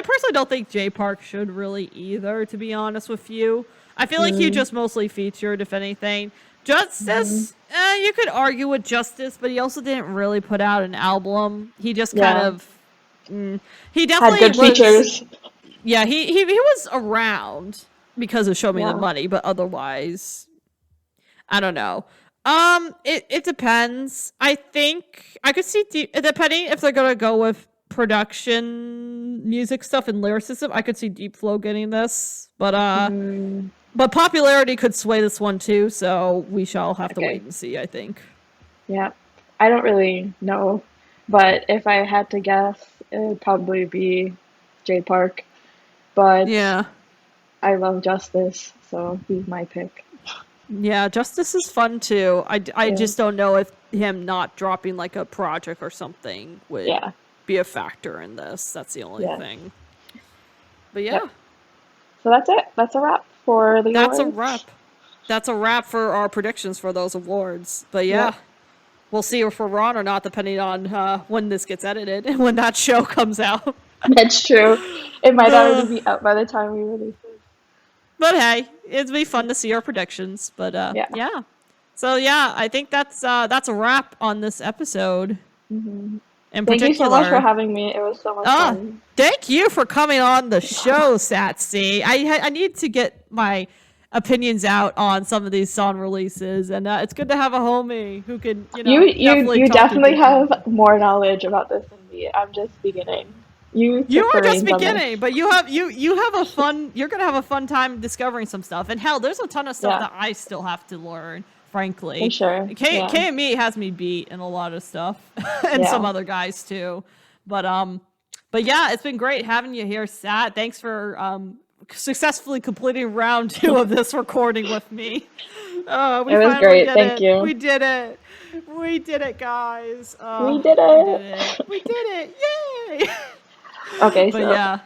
personally don't think Jay Park should really either, to be honest with you. I feel like he just mostly featured, if anything. Justice, you could argue with Justice, but he also didn't really put out an album. He just kind of... he definitely had good features. Yeah, he was around because of Show Me the Money, but otherwise, I don't know. It depends. I think I could see, depending if they're going to go with production, music stuff, and lyricism, I could see Deep Flow getting this. But popularity could sway this one too, so we shall have to wait and see, I think. Yeah. I don't really know, but if I had to guess, it would probably be Jay Park. But yeah, I love Justice, so he's my pick. Yeah, Justice is fun too. I just don't know if him not dropping like a project or something would be a factor in this. That's the only thing. But yeah. Yep. So that's it. That's a wrap for the awards. That's a wrap for our predictions for those awards. But yeah. We'll see if we're on or not, depending on when this gets edited and when that show comes out. That's true. It might already be out by the time we release it. But hey, it'd be fun to see our predictions. But yeah. So yeah, I think that's a wrap on this episode. Mm-hmm. Thank you so much for having me. It was so much fun. Thank you for coming on the show, Satsy. I need to get my opinions out on some of these song releases, and it's good to have a homie who can, you definitely have more knowledge about this than me. I'm just beginning. You are just beginning, but you have a fun. You're gonna have a fun time discovering some stuff, and hell, there's a ton of stuff that I still have to learn. Frankly, for sure. K and me has me beat in a lot of stuff, and some other guys too. But yeah, it's been great having you here, Sat. Thanks for successfully completing round 2 of this recording with me. It was great. Thank you. We did it. We did it, guys. We did it. We did it. Yay! Okay, but yeah.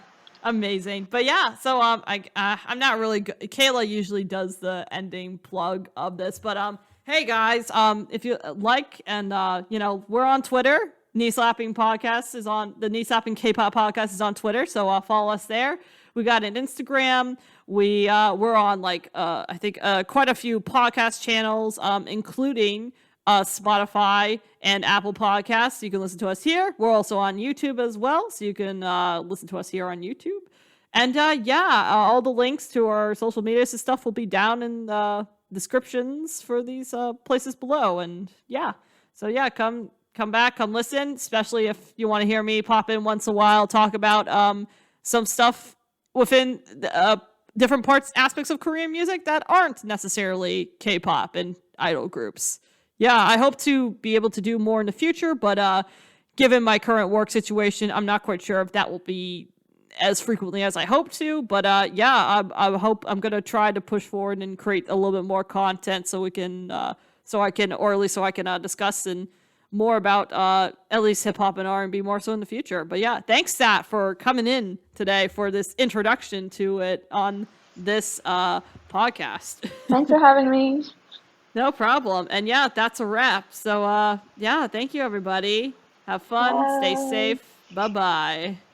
Amazing. But yeah, so I'm not really good. Kayla usually does the ending plug of this, but hey guys, if you like and we're on Twitter. Knee Slapping Podcast is on the Knee Slapping K-pop Podcast is on Twitter, so follow us there. We got an Instagram. We're on I think quite a few podcast channels, including Spotify and Apple Podcasts. You can listen to us here. We're also on YouTube as well, so you can listen to us here on YouTube. And all the links to our social media stuff will be down in the descriptions for these places below. And come back, come listen, especially if you want to hear me pop in once in a while, talk about some stuff within different aspects of Korean music that aren't necessarily K-pop and idol groups. Yeah, I hope to be able to do more in the future, but given my current work situation, I'm not quite sure if that will be as frequently as I hope to. But I hope I'm gonna try to push forward and create a little bit more content so I can discuss and more about at least hip hop and R&B more so in the future. But yeah, thanks Sat for coming in today for this introduction to it on this podcast. Thanks for having me. No problem. And yeah, that's a wrap. So thank you everybody. Have fun, stay Bye. safe. Bye-bye.